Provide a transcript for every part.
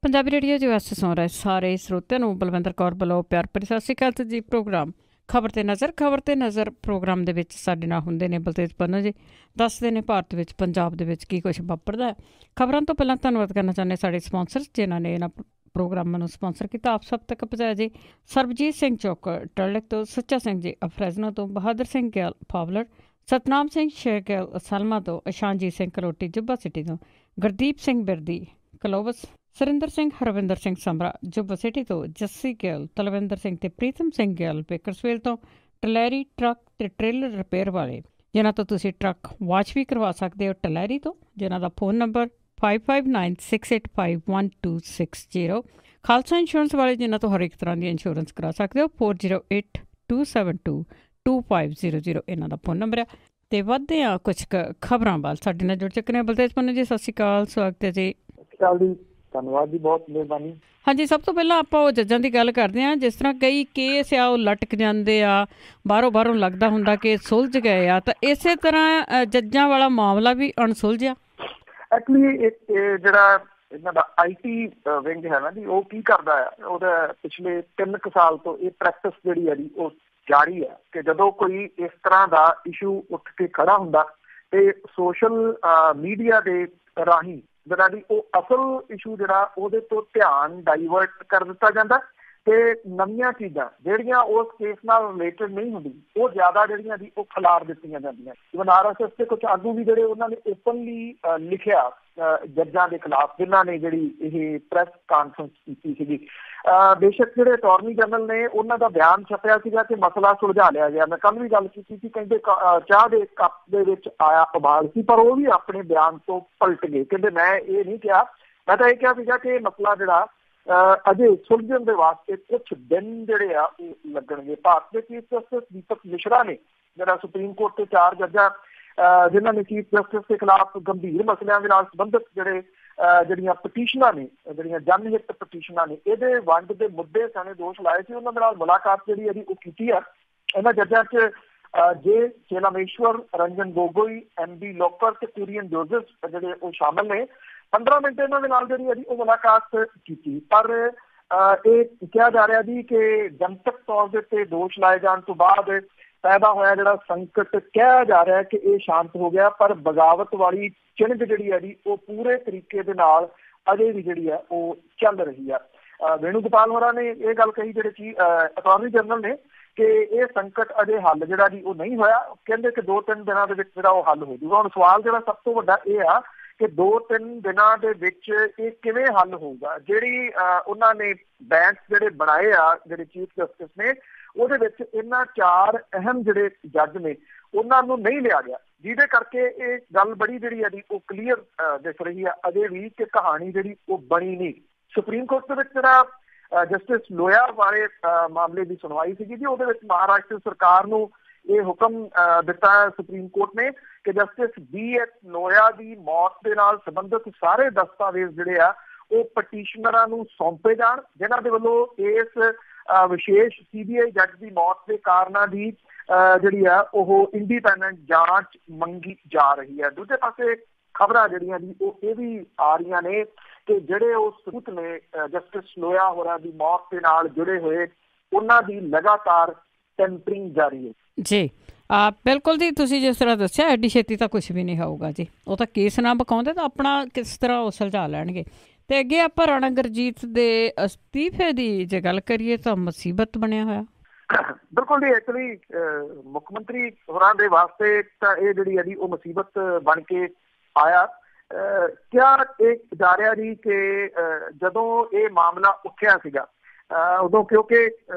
Punjabi radio ਜੀ ਵਾਸਤੇ ਸੁਣ ਰਹੇ ਸਾਰੇ ਸਰੋਤਿਆਂ ਨੂੰ ਬਲਵਿੰਦਰ ਕੌਰ ਵੱਲੋਂ ਪਿਆਰ ਭਰੀ ਸਤਿ ਸ਼੍ਰੀ ਅਕਾਲ ਜੀ। ਪ੍ਰੋਗਰਾਮ ਖਬਰ ਤੇ ਨਜ਼ਰ ਪ੍ਰੋਗਰਾਮ ਦੇ ਵਿੱਚ ਸਾਡੇ ਨਾਲ ਹੁੰਦੇ ਨੇ ਬਲਤੇਜ ਪੰਨੂ ਜੀ, ਦੱਸਦੇ ਨੇ ਭਾਰਤ ਵਿੱਚ ਪੰਜਾਬ ਦੇ ਵਿੱਚ ਕੀ ਕੁਛ ਵਾਪਰਦਾ ਹੈ। ਖਬਰਾਂ ਤੋਂ ਪਹਿਲਾਂ ਧੰਨਵਾਦ ਕਰਨਾ ਚਾਹੁੰਦੇ ਸਾਡੇ ਸਪਾਂਸਰ ਜਿਨ੍ਹਾਂ ਨੇ ਇਹਨਾਂ ਪ੍ਰੋਗਰਾਮਾਂ ਨੂੰ ਸਪਾਂਸਰ ਕੀਤਾ। ਆਪ ਸਭ ਤੱਕ ਪਹੁੰਚਾਇਆ ਜੀ ਸਰਬਜੀਤ ਸਿੰਘ ਚੌਕਰ ਟਰਲਕ ਤੋਂ, ਸੁੱਚਾ ਸਿੰਘ ਜੀ ਅਫਰੈਜ਼ਨਾ ਤੋਂ, ਬਹਾਦਰ ਸਿੰਘ ਗਿੱਲ ਫਾਵਲਰ, ਸਤਨਾਮ ਸਿੰਘ ਸ਼ੇਖ ਗਿੱਲ ਸਲਮਾ ਤੋਂ, ਇਸ਼ਾਨਜੀਤ ਸਿੰਘ ਕਲੋਟੀ ਜੁੱਬਾ ਸਿਟੀ ਤੋਂ, ਗੁਰਦੀਪ ਸਿੰਘ ਬਿਰਦੀ ਕਲੋਵਸ, ਸੁਰਿੰਦਰ ਸਿੰਘ ਹਰਵਿੰਦਰ ਸਿੰਘ ਸਮਰਾ ਜੁੱਬਾ ਸਿਟੀ ਤੋਂ, ਜੱਸੀ ਗਿੱਲ, ਤਲਵਿੰਦਰ ਸਿੰਘ ਤੇ ਪ੍ਰੀਤਮ ਸਿੰਘ ਗਿੱਲ ਬੇਕਰਸਵੇਲ ਤੋਂ, ਟਲੈਰੀ ਟਰੱਕ ਤੇ ਟ੍ਰੇਲਰ ਰਿਪੇਅਰ ਵਾਲੇ ਜਿਨ੍ਹਾਂ ਤੋਂ ਤੁਸੀਂ ਟਰੱਕ ਵਾਸ਼ ਵੀ ਕਰਵਾ ਸਕਦੇ ਹੋ ਟਲੈਰੀ ਤੋਂ, ਜਿਨ੍ਹਾਂ ਦਾ ਫੋਨ ਨੰਬਰ 5596851260। ਖਾਲਸਾ ਇੰਸ਼ੋਰੈਂਸ ਵਾਲੇ ਜਿਨ੍ਹਾਂ ਤੋਂ ਹਰ ਇੱਕ ਤਰ੍ਹਾਂ ਦੀ ਇੰਸ਼ੋਰੈਂਸ ਕਰਾ ਸਕਦੇ ਹੋ 4082722500 ਇਹਨਾਂ ਦਾ ਫੋਨ ਨੰਬਰ ਹੈ। ਤੇ ਵੱਧਦੇ ਆ ਕੁਛ ਖਬਰਾਂ ਵੱਲ। ਸਾਡੇ ਨਾਲ ਜੁੜ ਚੁੱਕੇ ਨੇ ਬਲਤੇਜ ਪੰਨੂ ਜੀ, ਸਤਿ ਸ਼੍ਰੀ ਅਕਾਲ, ਸਵਾਗਤ ਹੈ ਜੀ। ਸਤਿ ਸ਼੍ਰੀ ਅਕਾਲ ਜੀ, ਧੰਨਵਾਦ ਜੀ, ਬਹੁਤ ਮਿਹਰਬਾਨੀ। ਹਾਂਜੀ, ਸਭ ਤੋਂ ਪਹਿਲਾਂ ਆਪਾਂ ਉਹ ਜੱਜਾਂ ਦੀ ਗੱਲ ਕਰਦੇ ਹਾਂ। ਜਿਸ ਤਰ੍ਹਾਂ ਕਈ ਕੇਸ ਆ ਉਹ ਲਟਕ ਜਾਂਦੇ ਆ, ਬਾਹਰੋਂ ਲੱਗਦਾ ਹੁੰਦਾ ਕਿ ਸੁਲਝ ਗਏ ਆ, ਤਾਂ ਇਸੇ ਤਰ੍ਹਾਂ ਜੱਜਾਂ ਵਾਲਾ ਮਾਮਲਾ ਵੀ ਅਣਸੁਲਝਿਆ। ਐਕਚੁਅਲੀ ਜਿਹੜਾ ਇਹਨਾਂ ਦਾ IT ਵਿੰਗ ਹੈ ਨਾ ਜੀ, ਉਹ ਕੀ ਕਰਦਾ ਹੈ, ਉਹਦਾ ਪਿਛਲੇ 3 ਸਾਲ ਤੋਂ ਇਹ ਪ੍ਰੈਕਟਿਸ ਜਿਹੜੀ ਹੈ ਜੀ ਉਹ ਜਾਰੀ ਹੈ ਕਿ ਜਦੋਂ ਕੋਈ ਇਸ ਤਰ੍ਹਾਂ ਦਾ ਇਸ਼ੂ ਉੱਠ ਕੇ ਖੜਾ ਹੁੰਦਾ ਤੇ ਸੋਸ਼ਲ ਮੀਡੀਆ ਦੇ ਰਾਹੀਂ ਜਿਹੜਾ ਜੀ ਉਹ ਅਸਲ ਇਸ਼ੂ ਜਿਹੜਾ ਉਹਦੇ ਤੋਂ ਧਿਆਨ ਡਾਈਵਰਟ ਕਰ ਦਿੱਤਾ ਜਾਂਦਾ ਤੇ ਨਵੀਆਂ ਚੀਜ਼ਾਂ ਜਿਹੜੀਆਂ ਉਸ ਕੇਸ ਨਾਲ ਰਿਲੇਟਡ ਨਹੀਂ ਹੁੰਦੀ ਉਹ ਜ਼ਿਆਦਾ ਜਿਹੜੀਆਂ ਜੀ ਉਹ ਖਿਲਾਰ ਦਿੱਤੀਆਂ ਜਾਂਦੀਆਂ। ਇਵਨ RSS ਦੇ ਕੁਝ ਆਗੂ ਵੀ ਜਿਹੜੇ ਉਹਨਾਂ ਨੇ ਓਪਨਲੀ ਲਿਖਿਆ ਜੱਜਾਂ ਦੇ ਖਿਲਾਫ, ਜਿਨ੍ਹਾਂ ਨੇ ਜਿਹੜੀ ਇਹ ਪ੍ਰੈਸ ਕਾਨਫਰੰਸ ਕੀਤੀ ਸੀਗੀ। ਬੇਸ਼ੱਕ ਜਿਹੜੇ ਅਟਾਰਨੀ ਜਨਰਲ ਨੇ ਉਹਨਾਂ ਦਾ ਬਿਆਨ ਛਪਿਆ ਸੀਗਾ ਕਿ ਮਸਲਾ ਸੁਲਝਾ ਲਿਆ ਗਿਆ। ਮੈਂ ਕੱਲ ਵੀ ਗੱਲ ਕੀਤੀ ਸੀ, ਕਹਿੰਦੇ ਚਾਹ ਦੇ ਕੱਪ ਦੇ ਵਿੱਚ ਆਇਆ ਉਬਾਲ ਸੀ, ਪਰ ਉਹ ਵੀ ਆਪਣੇ ਬਿਆਨ ਤੋਂ ਪਲਟ ਗਏ। ਕਹਿੰਦੇ ਮੈਂ ਇਹ ਨਹੀਂ ਕਿਹਾ, ਮੈਂ ਤਾਂ ਇਹ ਕਿਹਾ ਸੀਗਾ ਕਿ ਇਹ ਮਸਲਾ ਜਿਹੜਾ ਅਜੇ ਸੁਲਝਣ ਦੇ ਵਾਸਤੇ ਕੁਛ ਦਿਨ ਜਿਹੜੇ ਆ ਉਹ ਲੱਗਣਗੇ। ਭਾਰਤ ਦੇ ਚੀਫ ਜਸਟਿਸ ਦੀਪਕ ਮਿਸ਼ਰਾ ਨੇ ਜਿਹੜਾ ਸੁਪਰੀਮ ਕੋਰਟ ਦੇ 4 ਜੱਜਾਂ ਜਿਨ੍ਹਾਂ ਨੇ ਚੀਫ ਜਸਟਿਸ ਦੇ ਖਿਲਾਫ ਗੰਭੀਰ ਮਸਲਿਆਂ ਦੇ ਨਾਲ ਸੰਬੰਧਿਤ ਜਿਹੜੀਆਂ ਪਟੀਸ਼ਨਾਂ ਨੇ, ਜਿਹੜੀਆਂ ਜਨਹਿਤ ਪਟੀਸ਼ਨਾਂ ਨੇ, ਇਹਦੇ ਵੰਡ ਦੇ ਮੁੱਦੇ ਸਣੇ ਦੋਸ਼ ਲਾਏ ਸੀ, ਉਹਨਾਂ ਦੇ ਨਾਲ ਮੁਲਾਕਾਤ ਜਿਹੜੀ ਹੈ ਉਹ ਕੀਤੀ ਆ। ਇਹਨਾਂ ਜੱਜਾਂ 'ਚ ਜੇ ਚੇਲਾਮੇਸ਼ਵਰ, ਰੰਜਨ ਗੋਗੋਈ, MB ਲੋਕਰ ਤੇ ਕੁਰੀਅਨ ਜੋਜ਼ਫ ਜਿਹੜੇ ਉਹ ਸ਼ਾਮਲ ਨੇ। 15 ਮਿੰਟ ਇਹਨਾਂ ਦੇ ਨਾਲ ਜਿਹੜੀ ਹੈ ਉਹ ਮੁਲਾਕਾਤ ਕੀਤੀ, ਪਰ ਇਹ ਕਿਹਾ ਜਾ ਰਿਹਾ ਜੀ ਕਿ ਜਨਤਕ ਤੌਰ ਦੇ ਉੱਤੇ ਦੋਸ਼ ਲਾਏ ਜਾਣ ਤੋਂ ਬਾਅਦ ਪੈਦਾ ਹੋਇਆ ਜਿਹੜਾ ਸੰਕਟ, ਕਿਹਾ ਜਾ ਰਿਹਾ ਕਿ ਇਹ ਸ਼ਾਂਤ ਹੋ ਗਿਆ, ਪਰ ਬਗਾਵਤ ਵਾਲੀ ਚਿਣਗ ਜਿਹੜੀ ਹੈ ਜੀ ਉਹ ਪੂਰੇ ਤਰੀਕੇ ਦੇ ਨਾਲ ਅਜੇ ਵੀ ਜਿਹੜੀ ਹੈ ਉਹ ਚੱਲ ਰਹੀ ਆ। ਵੇਣੂਗੋਪਾਲ ਹੋਰਾਂ ਨੇ ਇਹ ਗੱਲ ਕਹੀ, ਜਿਹੜੇ ਕਿ ਅਟਾਰਨੀ ਜਨਰਲ ਨੇ, ਕਿ ਇਹ ਸੰਕਟ ਅਜੇ ਹੱਲ ਜਿਹੜਾ ਜੀ ਉਹ ਨਹੀਂ ਹੋਇਆ। ਕਹਿੰਦੇ ਕਿ 2-3 ਦਿਨਾਂ ਦੇ ਵਿੱਚ ਜਿਹੜਾ ਉਹ ਹੱਲ ਹੋ ਜਾਊਗਾ। ਹੁਣ ਸਵਾਲ ਜਿਹੜਾ ਸਭ ਤੋਂ ਵੱਡਾ ਇਹ ਆ ਕਿ 2-3 ਦਿਨਾਂ ਦੇ ਵਿੱਚ ਇਹ ਕਿਵੇਂ ਹੱਲ ਹੋਊਗਾ। ਜਿਹੜੀ ਉਹਨਾਂ ਨੇ ਬੈਂਚ ਜਿਹੜੇ ਬਣਾਏ ਆ ਜਿਹੜੇ ਚੀਫ ਜਸਟਿਸ ਨੇ, ਉਹਦੇ ਵਿੱਚ ਇਹਨਾਂ 4 ਅਹਿਮ ਜਿਹੜੇ ਜੱਜ ਨੇ ਉਹਨਾਂ ਨੂੰ ਨਹੀਂ ਲਿਆ ਗਿਆ, ਜਿਹਦੇ ਕਰਕੇ ਇਹ ਗੱਲ ਬੜੀ ਜਿਹੜੀ ਹੈ ਜੀ ਉਹ ਕਲੀਅਰ ਦਿਖ ਰਹੀ ਆ ਅਜੇ ਵੀ ਕਿ ਕਹਾਣੀ ਜਿਹੜੀ ਉਹ ਬਣੀ ਨਹੀਂ। ਸੁਪਰੀਮ ਕੋਰਟ ਦੇ ਵਿੱਚ ਜਿਹੜਾ ਜਸਟਿਸ ਲੋਇਆ ਵਾਲੇ ਮਾਮਲੇ ਦੀ ਸੁਣਵਾਈ ਸੀਗੀ ਜੀ, ਉਹਦੇ ਵਿੱਚ ਮਹਾਰਾਸ਼ਟਰ ਸਰਕਾਰ ਨੂੰ ਇਹ ਹੁਕਮ ਦਿੱਤਾ ਸੁਪਰੀਮ ਕੋਰਟ ਨੇ ਕਿ ਜਸਟਿਸ BS ਲੋਇਆ ਦੀ ਮੌਤ ਦੇ ਨਾਲ ਸੰਬੰਧਿਤ ਸਾਰੇ ਦਸਤਾਵੇਜ਼ ਜਿਹੜੇ ਆ ਉਹ ਪਟੀਸ਼ਨਰਾਂ ਨੂੰ ਸੌਂਪੇ ਜਾਣ, ਜਿਨ੍ਹਾਂ ਦੇ ਵੱਲੋਂ ਇਸ ਵਿਸ਼ੇਸ਼ CBI ਜੱਜ ਦੀ ਮੌਤ ਦੇ ਕਾਰਨਾਂ ਦੀ ਜਿਹੜੀ ਆ ਉਹ ਇੰਡੀਪੈਂਡੈਂਟ ਜਾਂਚ ਮੰਗੀ ਜਾ ਰਹੀ ਹੈ। ਦੂਜੇ ਪਾਸੇ ਖਬਰਾਂ ਜਿਹੜੀਆਂ ਜੀ ਉਹ ਇਹ ਵੀ ਆ ਰਹੀਆਂ ਨੇ ਕਿ ਜਿਹੜੇ ਉਹ ਸਬੂਤ ਨੇ ਜਸਟਿਸ ਲੋਇਆ ਹੋਰਾਂ ਦੀ ਮੌਤ ਦੇ ਨਾਲ ਜੁੜੇ ਹੋਏ, ਉਹਨਾਂ ਦੀ ਲਗਾਤਾਰ ਟੈਂਪਰਿੰਗ ਜਾਰੀ ਹੈ ਜੀ। ਬਿਲਕੁਲ ਜੀ, ਤੁਸੀਂ ਜਿਸ ਤਰ੍ਹਾਂ ਦੱਸਿਆ ਐਡੀ ਛੇਤੀ ਤਾਂ ਕੁਛ ਵੀ ਨਹੀਂ ਹੋਊਗਾ ਜੀ। ਉਹ ਤਾਂ ਕੇਸ ਨਾ ਬਕਾਉਂਦੇ ਤਾਂ ਆਪਣਾ ਕਿਸ ਤਰ੍ਹਾਂ ਉਹ ਸੁਲਝਾ ਲੈਣਗੇ। ਤੇ ਅੱਗੇ ਆਪਾਂ ਰਾਣਾ ਗੁਰਜੀਤ ਦੇ ਅਸਤੀਫੇ ਦੀ ਜੇ ਗੱਲ ਕਰੀਏ ਤਾਂ ਮੁਸੀਬਤ ਬਣਿਆ ਹੋਇਆ। ਬਿਲਕੁਲ ਜੀ, ਐਕਚੁਅਲੀ ਮੁੱਖ ਮੰਤਰੀ ਹੋਰਾਂ ਦੇ ਵਾਸਤੇ ਤਾਂ ਇਹ ਜਿਹੜੀ ਹੈ ਜੀ ਉਹ ਮੁਸੀਬਤ ਬਣ ਕੇ ਆਇਆ। ਕਿਹਾ ਇਹ ਜਾ ਰਿਹਾ ਜੀ ਕਿ ਜਦੋਂ ਇਹ ਮਾਮਲਾ ਉੱਠਿਆ ਸੀਗਾ ਉਦੋਂ, ਕਿਉਂਕਿ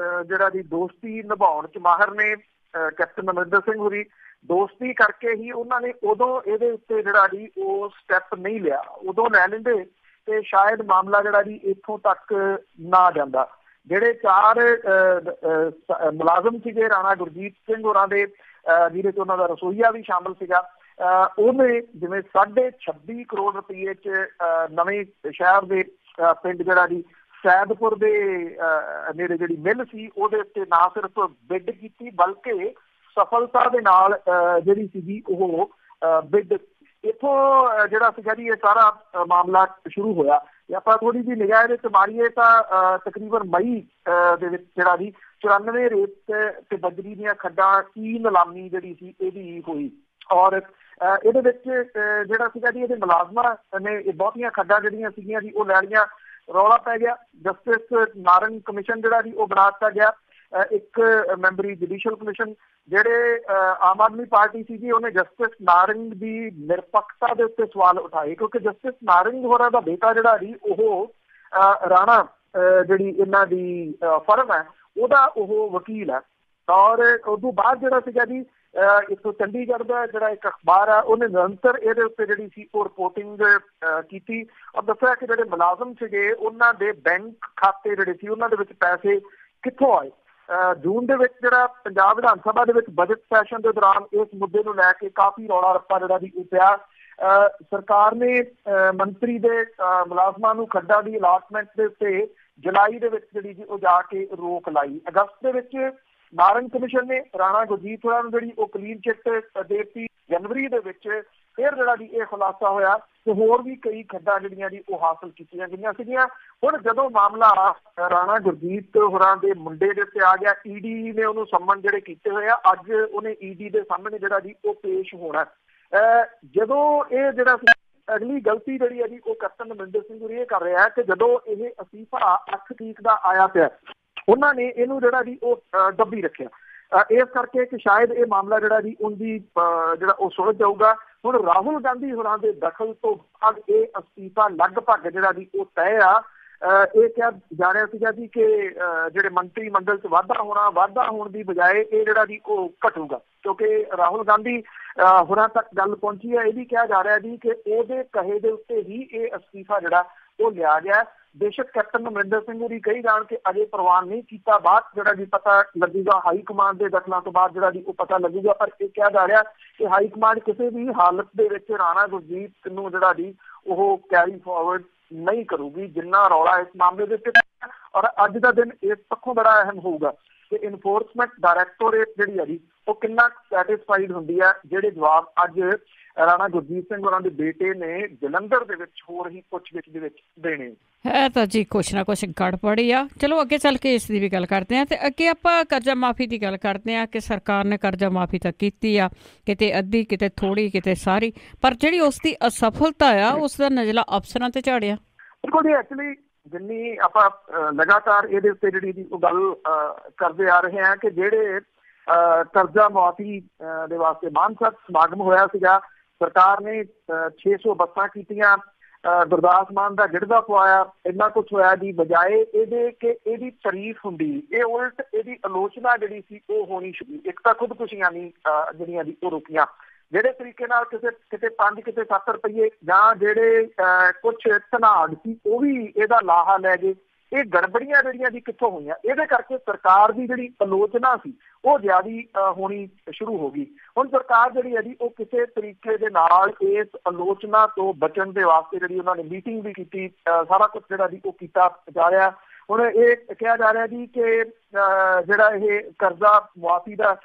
ਜਿਹੜਾ ਜੀ ਦੋਸਤੀ ਨਿਭਾਉਣ 'ਚ ਮਾਹਰ ਨੇ ਕੈਪਟਨ ਅਮਰਿੰਦਰ ਸਿੰਘ ਹੋਰੀ, ਦੋਸਤੀ ਕਰਕੇ ਹੀ ਉਹਨਾਂ ਨੇ ਉਦੋਂ ਇਹਦੇ ਉੱਤੇ ਜਿਹੜਾ ਜੀ ਉਹ ਸਟੈਪ ਨਹੀਂ ਲਿਆ। ਉਦੋਂ ਲੈ ਲੈਂਦੇ ਤੇ ਸ਼ਾਇਦ ਮਾਮਲਾ ਜਿਹੜਾ ਜੀ ਇੱਥੋਂ ਤੱਕ ਨਾ ਜਾਂਦਾ। ਜਿਹੜੇ 4 ਮੁਲਾਜ਼ਮ ਸੀਗੇ ਰਾਣਾ ਗੁਰਜੀਤ ਸਿੰਘ ਹੋਰਾਂ ਦੇ, ਜਿਹਦੇ 'ਚ ਉਹਨਾਂ ਦਾ ਰਸੋਈਆ ਵੀ ਸ਼ਾਮਲ ਸੀਗਾ, ਉਹਨੇ ਜਿਵੇਂ 26.5 ਕਰੋੜ ਰੁਪਏ 'ਚ ਨਵੇਂ ਸ਼ਹਿਰ ਦੇ ਪਿੰਡ ਜਿਹੜਾ ਜੀ ਸੈਦਪੁਰ ਦੇ ਨੇੜੇ ਜਿਹੜੀ ਮਿੱਲ ਸੀ ਉਹਦੇ ਉੱਤੇ ਨਾ ਸਿਰਫ ਬਿਡ ਕੀਤੀ ਬਲਕਿ ਸਫਲਤਾ ਦੇ ਨਾਲ ਜਿਹੜੀ ਸੀਗੀ ਉਹ ਬਿਡ ਇੱਥੋਂ ਜਿਹੜਾ ਸੀਗਾ ਜੀ ਇਹ ਸਾਰਾ ਮਾਮਲਾ ਸ਼ੁਰੂ ਹੋਇਆ। ਜੇ ਆਪਾਂ ਥੋੜੀ ਜਿਹੀ ਨਿਗਾਹ ਇਹਦੇ 'ਚ ਮਾਰੀਏ ਤਾਂ ਤਕਰੀਬਨ ਮਈ ਦੇ ਵਿੱਚ ਜਿਹੜਾ ਜੀ 94 ਰੇਤ ਤੇ ਬਜਰੀ ਦੀਆਂ ਖੱਡਾਂ ਕੀ ਨਿਲਾਮੀ ਜਿਹੜੀ ਸੀ ਇਹਦੀ ਹੋਈ। ਔਰ ਇਹਦੇ ਵਿੱਚ ਜਿਹੜਾ ਸੀਗਾ ਜੀ ਇਹਦੇ ਮੁਲਾਜ਼ਮਾਂ ਨੇ ਬਹੁਤੀਆਂ ਖੱਡਾਂ ਜਿਹੜੀਆਂ ਸੀਗੀਆਂ ਜੀ ਉਹ ਲੈ ਲਈਆਂ। ਰੌਲਾ ਪੈ ਗਿਆ। ਜਸਟਿਸ ਨਾਰੰਗ ਕਮਿਸ਼ਨ ਜਿਹੜਾ ਜੀ ਉਹ ਬਣਾ ਦਿੱਤਾ ਗਿਆ, ਇੱਕ ਮੈਂਬਰੀ ਜੁਡੀਸ਼ੀਅਲ ਕਮਿਸ਼ਨ। ਜਿਹੜੇ ਆਮ ਆਦਮੀ ਪਾਰਟੀ ਸੀ ਜੀ ਉਹਨੇ ਜਸਟਿਸ ਨਾਰੰਗ ਦੀ ਨਿਰਪੱਖਤਾ ਦੇ ਉੱਤੇ ਸਵਾਲ ਉਠਾਏ, ਕਿਉਂਕਿ ਜਸਟਿਸ ਨਾਰੰਗ ਹੋਰਾਂ ਦਾ ਬੇਟਾ ਜਿਹੜਾ ਜੀ ਉਹ ਰਾਣਾ ਜਿਹੜੀ ਇਹਨਾਂ ਦੀ ਫਰਮ ਹੈ ਉਹਦਾ ਉਹ ਵਕੀਲ ਹੈ। ਔਰ ਉਦੋਂ ਬਾਅਦ ਜਿਹੜਾ ਸੀਗਾ ਜੀ ਇੱਕ ਚੰਡੀਗੜ੍ਹ ਦਾ ਜਿਹੜਾ ਇੱਕ ਅਖਬਾਰ ਆ ਉਹਨੇ ਨਿਰੰਤਰ ਇਹਦੇ ਉੱਤੇ ਜਿਹੜੀ ਸੀ ਉਹ ਰਿਪੋਰਟਿੰਗ ਕੀਤੀ ਔਰ ਦੱਸਿਆ ਕਿ ਜਿਹੜੇ ਮੁਲਾਜ਼ਮ ਸੀਗੇ ਉਹਨਾਂ ਦੇ ਬੈਂਕ ਖਾਤੇ ਜਿਹੜੇ ਸੀ ਉਹਨਾਂ ਦੇ ਵਿੱਚ ਪੈਸੇ ਕਿੱਥੋਂ ਆਏ। ਜੂਨ ਦੇ ਵਿੱਚ ਜਿਹੜਾ ਪੰਜਾਬ ਵਿਧਾਨ ਸਭਾ ਦੇ ਵਿੱਚ ਬਜਟ ਸੈਸ਼ਨ ਦੇ ਦੌਰਾਨ ਇਸ ਮੁੱਦੇ ਨੂੰ ਲੈ ਕੇ ਕਾਫੀ ਰੌਲਾ ਰੱਪਾ ਜਿਹੜਾ ਵੀ ਪਿਆ। ਸਰਕਾਰ ਨੇ ਮੰਤਰੀ ਦੇ ਮੁਲਾਜ਼ਮਾਂ ਨੂੰ ਖੱਡਾਂ ਦੀ ਅਲਾਟਮੈਂਟ ਦੇ ਉੱਤੇ ਜੁਲਾਈ ਦੇ ਵਿੱਚ ਜਿਹੜੀ ਜੀ ਉਹ ਜਾ ਕੇ ਰੋਕ ਲਾਈ। ਅਗਸਤ ਦੇ ਵਿੱਚ ਨਾਰੰਗ ਕਮਿਸ਼ਨ ਨੇ ਰਾਣਾ ਗੁਰਜੀਤ ਹੋਰਾਂ ਨੂੰ ਜਿਹੜੀ ਉਹ ਕਲੀਨ ਚਿੱਟ ਦੇ ਦਿੱਤੀ। ਜਨਵਰੀ ਦੇ ਵਿੱਚ ਫਿਰ ਜਿਹੜਾ ਜੀ ਇਹ ਖੁਲਾਸਾ ਹੋਇਆ ਕਿ ਹੋਰ ਵੀ ਕਈ ਖੱਡਾਂ ਜਿਹੜੀਆਂ ਜੀ ਉਹ ਹਾਸਲ ਕੀਤੀਆਂ ਗਈਆਂ ਸੀਗੀਆਂ। ਹੁਣ ਜਦੋਂ ਮਾਮਲਾ ਰਾਣਾ ਗੁਰਜੀਤ ਹੋਰਾਂ ਦੇ ਮੁੰਡੇ ਦੇ ਉੱਤੇ ਆ ਗਿਆ, ਈਡੀ ਨੇ ਉਹਨੂੰ ਸੰਮਨ ਜਿਹੜੇ ਕੀਤੇ ਹੋਏ ਆ, ਅੱਜ ਉਹਨੇ ਈਡੀ ਦੇ ਸਾਹਮਣੇ ਜਿਹੜਾ ਜੀ ਉਹ ਪੇਸ਼ ਹੋਣਾ। ਜਦੋਂ ਇਹ ਜਿਹੜਾ ਅਗਲੀ ਗਲਤੀ ਜਿਹੜੀ ਹੈ ਜੀ ਉਹ ਕੈਪਟਨ ਅਮਰਿੰਦਰ ਸਿੰਘ ਹੋਰੀ ਇਹ ਕਰ ਰਿਹਾ ਕਿ ਜਦੋਂ ਇਹ ਅਸਤੀਫਾ 8 ਤਰੀਕ ਦਾ ਆਇਆ ਪਿਆ ਉਹਨਾਂ ਨੇ ਇਹਨੂੰ ਜਿਹੜਾ ਜੀ ਉਹ ਦੱਬੀ ਰੱਖਿਆ, ਇਸ ਕਰਕੇ ਕਿ ਸ਼ਾਇਦ ਇਹ ਮਾਮਲਾ ਜਿਹੜਾ ਜੀ ਉਹਦੀ ਜਿਹੜਾ ਉਹ ਸੁਲਝ ਜਾਊਗਾ। ਹੁਣ ਰਾਹੁਲ ਗਾਂਧੀ ਹੋਰਾਂ ਦੇ ਦਖਲ ਤੋਂ ਬਾਅਦ ਇਹ ਅਸਤੀਫਾ ਲਗਭਗ ਜਿਹੜਾ ਜੀ ਉਹ ਤੈਅ ਆ। ਇਹ ਕਿਹਾ ਜਾ ਰਿਹਾ ਸੀਗਾ ਜੀ ਕਿ ਜਿਹੜੇ ਮੰਤਰੀ ਮੰਡਲ 'ਚ ਵਾਧਾ ਹੋਣ ਦੀ ਬਜਾਏ ਇਹ ਜਿਹੜਾ ਜੀ ਉਹ ਘਟੂਗਾ, ਕਿਉਂਕਿ ਰਾਹੁਲ ਗਾਂਧੀ ਹੋਰਾਂ ਤੱਕ ਗੱਲ ਪਹੁੰਚੀ ਹੈ। ਇਹ ਵੀ ਕਿਹਾ ਜਾ ਰਿਹਾ ਜੀ ਕਿ ਉਹਦੇ ਕਹੇ ਦੇ ਉੱਤੇ ਹੀ ਇਹ ਅਸਤੀਫਾ ਜਿਹੜਾ ਉਹ ਲਿਆ ਗਿਆ। ਬੇਸ਼ੱਕ ਕੈਪਟਨ ਅਮਰਿੰਦਰ ਸਿੰਘ ਹੋਰੀ ਕਹੀ ਜਾਣ ਕੇ ਅਜੇ ਪ੍ਰਵਾਨ ਨਹੀਂ ਕੀਤਾ, ਬਾਅਦ ਜਿਹੜਾ ਜੀ ਪਤਾ ਲੱਗੂਗਾ ਹਾਈ ਕਮਾਂਡ ਦੇ ਦਖਲਾਂ ਤੋਂ ਬਾਅਦ ਜਿਹੜਾ ਜੀ ਉਹ ਪਤਾ ਲੱਗੂਗਾ। ਪਰ ਇਹ ਕਿਹਾ ਜਾ ਰਿਹਾ ਕਿ ਹਾਈ ਕਮਾਂਡ ਕਿਸੇ ਵੀ ਹਾਲਤ ਦੇ ਵਿੱਚ ਰਾਣਾ ਗੁਰਜੀਤ ਨੂੰ ਜਿਹੜਾ ਜੀ ਉਹ ਕੈਰੀ ਫਾਰਵਰਡ ਨਹੀਂ ਕਰੂਗੀ, ਜਿੰਨਾ ਰੌਲਾ ਇਸ ਮਾਮਲੇ ਦੇ ਉੱਤੇ। ਔਰ ਅੱਜ ਦਾ ਦਿਨ ਇਸ ਪੱਖੋਂ ਬੜਾ ਅਹਿਮ ਹੋਊਗਾ ਕਿ ਇਨਫੋਰਸਮੈਂਟ ਡਾਇਰੈਕਟੋਰੇਟ ਜਿਹੜੀ ਹੈ ਜੀ ਉਹ ਕਿੰਨਾ ਸੈਟਿਸਫਾਈਡ ਹੁੰਦੀ ਹੈ ਜਿਹੜੇ ਜਵਾਬ ਅੱਜ ਰਾਣਾ ਗੁਰਜੀਤ ਸਿੰਘ ਹੋਰਾਂ ਦੇ ਬੇਟੇ ਨੇ ਜਲੰਧਰ ਦੇ ਵਿੱਚ ਹੋ ਰਹੀ ਪੁੱਛਗਿੱਛ ਦੇ ਵਿੱਚ ਦੇਣੇ। ਹੈ ਤਾਂ ਜੀ ਕੁਛ ਨਾ ਕੁਛ ਗੜਬੜੀ ਆ। ਚਲੋ ਅੱਗੇ ਚੱਲ ਕੇ ਇਸ ਦੀ ਵੀ ਗੱਲ ਕਰਦੇ ਹਾਂ, ਤੇ ਅੱਗੇ ਆਪਾਂ ਕਰਜ਼ਾ ਮਾਫੀ ਦੀ ਗੱਲ ਕਰਦੇ ਹਾਂ ਕਿ ਸਰਕਾਰ ਨੇ ਕਰਜ਼ਾ ਮਾਫੀ ਤਾਂ ਕੀਤੀ ਆ, ਕਿਤੇ ਅੱਧੀ ਕਿਤੇ ਥੋੜੀ ਕਿਤੇ ਸਾਰੀ, ਪਰ ਜਿਹੜੀ ਉਸ ਦੀ ਅਸਫਲਤਾ ਆ ਉਸ ਦਾ ਨਜ਼ਲਾ ਅਫਸਰਾਂ ਤੇ ਝਾੜਿਆ। ਬਿਲਕੁਲ ਜੀ, ਐਕਚੁਅਲੀ ਜਿੰਨੀ ਆਪਾਂ ਲਗਾਤਾਰ ਇਹਦੇ ਉੱਤੇ ਜਿਹੜੀ ਉਹ ਗੱਲ ਕਰਦੇ ਆ ਰਹੇ ਹਾਂ ਕਿ ਜਿਹੜੇ ਕਰਜ਼ਾ ਮੁਆਫੀ ਦੇ ਵਾਸਤੇ ਮਾਨਸਾ ਸਮਾਗਮ ਹੋਇਆ ਸੀਗਾ, ਸਰਕਾਰ ਨੇ 600 ਬੱਸਾਂ ਕੀਤੀਆਂ, ਗੁਰਦਾਸ ਮਾਨ ਦਾ ਗਿੜਦਾ ਪਵਾਇਆ, ਇੰਨਾ ਕੁਛ ਹੋਇਆ ਦੀ ਬਜਾਏ ਇਹਦੇ ਕਿ ਇਹਦੀ ਤਾਰੀਫ ਹੁੰਦੀ, ਇਹ ਉਲਟ ਇਹਦੀ ਆਲੋਚਨਾ ਜਿਹੜੀ ਸੀ ਉਹ ਹੋਣੀ ਸ਼ੁਰੂ। ਇੱਕ ਤਾਂ ਖੁਦਕੁਸ਼ੀਆਂ ਨਹੀਂ ਜਿਹੜੀਆਂ ਦੀ ਉਹ ਰੁਕੀਆਂ, ਜਿਹੜੇ ਤਰੀਕੇ ਨਾਲ ਕਿਤੇ 5 ਕਿਤੇ 7 ਰੁਪਈਏ ਜਾਂ ਜਿਹੜੇ ਕੁਛ ਧਨਾੜ ਸੀ ਉਹ ਵੀ ਇਹਦਾ ਲਾਹਾ ਲੈ ਗਏ। ਇਹ ਗੜਬੜੀਆਂ ਜਿਹੜੀਆਂ ਦੀ ਕਿੱਥੋਂ ਹੋਈਆਂ, ਇਹਦੇ ਕਰਕੇ ਸਰਕਾਰ ਦੀ ਜਿਹੜੀ ਆਲੋਚਨਾ ਸੀ ਉਹ ਜ਼ਿਆਦਾ ਹੋਣੀ ਸ਼ੁਰੂ ਹੋ ਗਈ। ਹੁਣ ਸਰਕਾਰ ਜਿਹੜੀ ਹੈ ਜੀ ਉਹ ਕਿਸੇ ਤਰੀਕੇ ਦੇ ਨਾਲ ਇਸ ਆਲੋਚਨਾ ਤੋਂ ਬਚਣ ਦੇ ਵਾਸਤੇ ਜਿਹੜੀ ਉਹਨਾਂ ਨੇ ਮੀਟਿੰਗ ਵੀ ਕੀਤੀ, ਸਾਰਾ ਕੁਛ ਜਿਹੜਾ ਜੀ ਉਹ ਕੀਤਾ ਜਾ ਰਿਹਾ। ਹੁਣ ਇਹ ਕਿਹਾ ਜਾ ਰਿਹਾ ਜੀ ਕਿ ਜਿਹੜਾ ਇਹ ਕਰਜ਼ਾ ਮੁਆਫੀ ਦਾ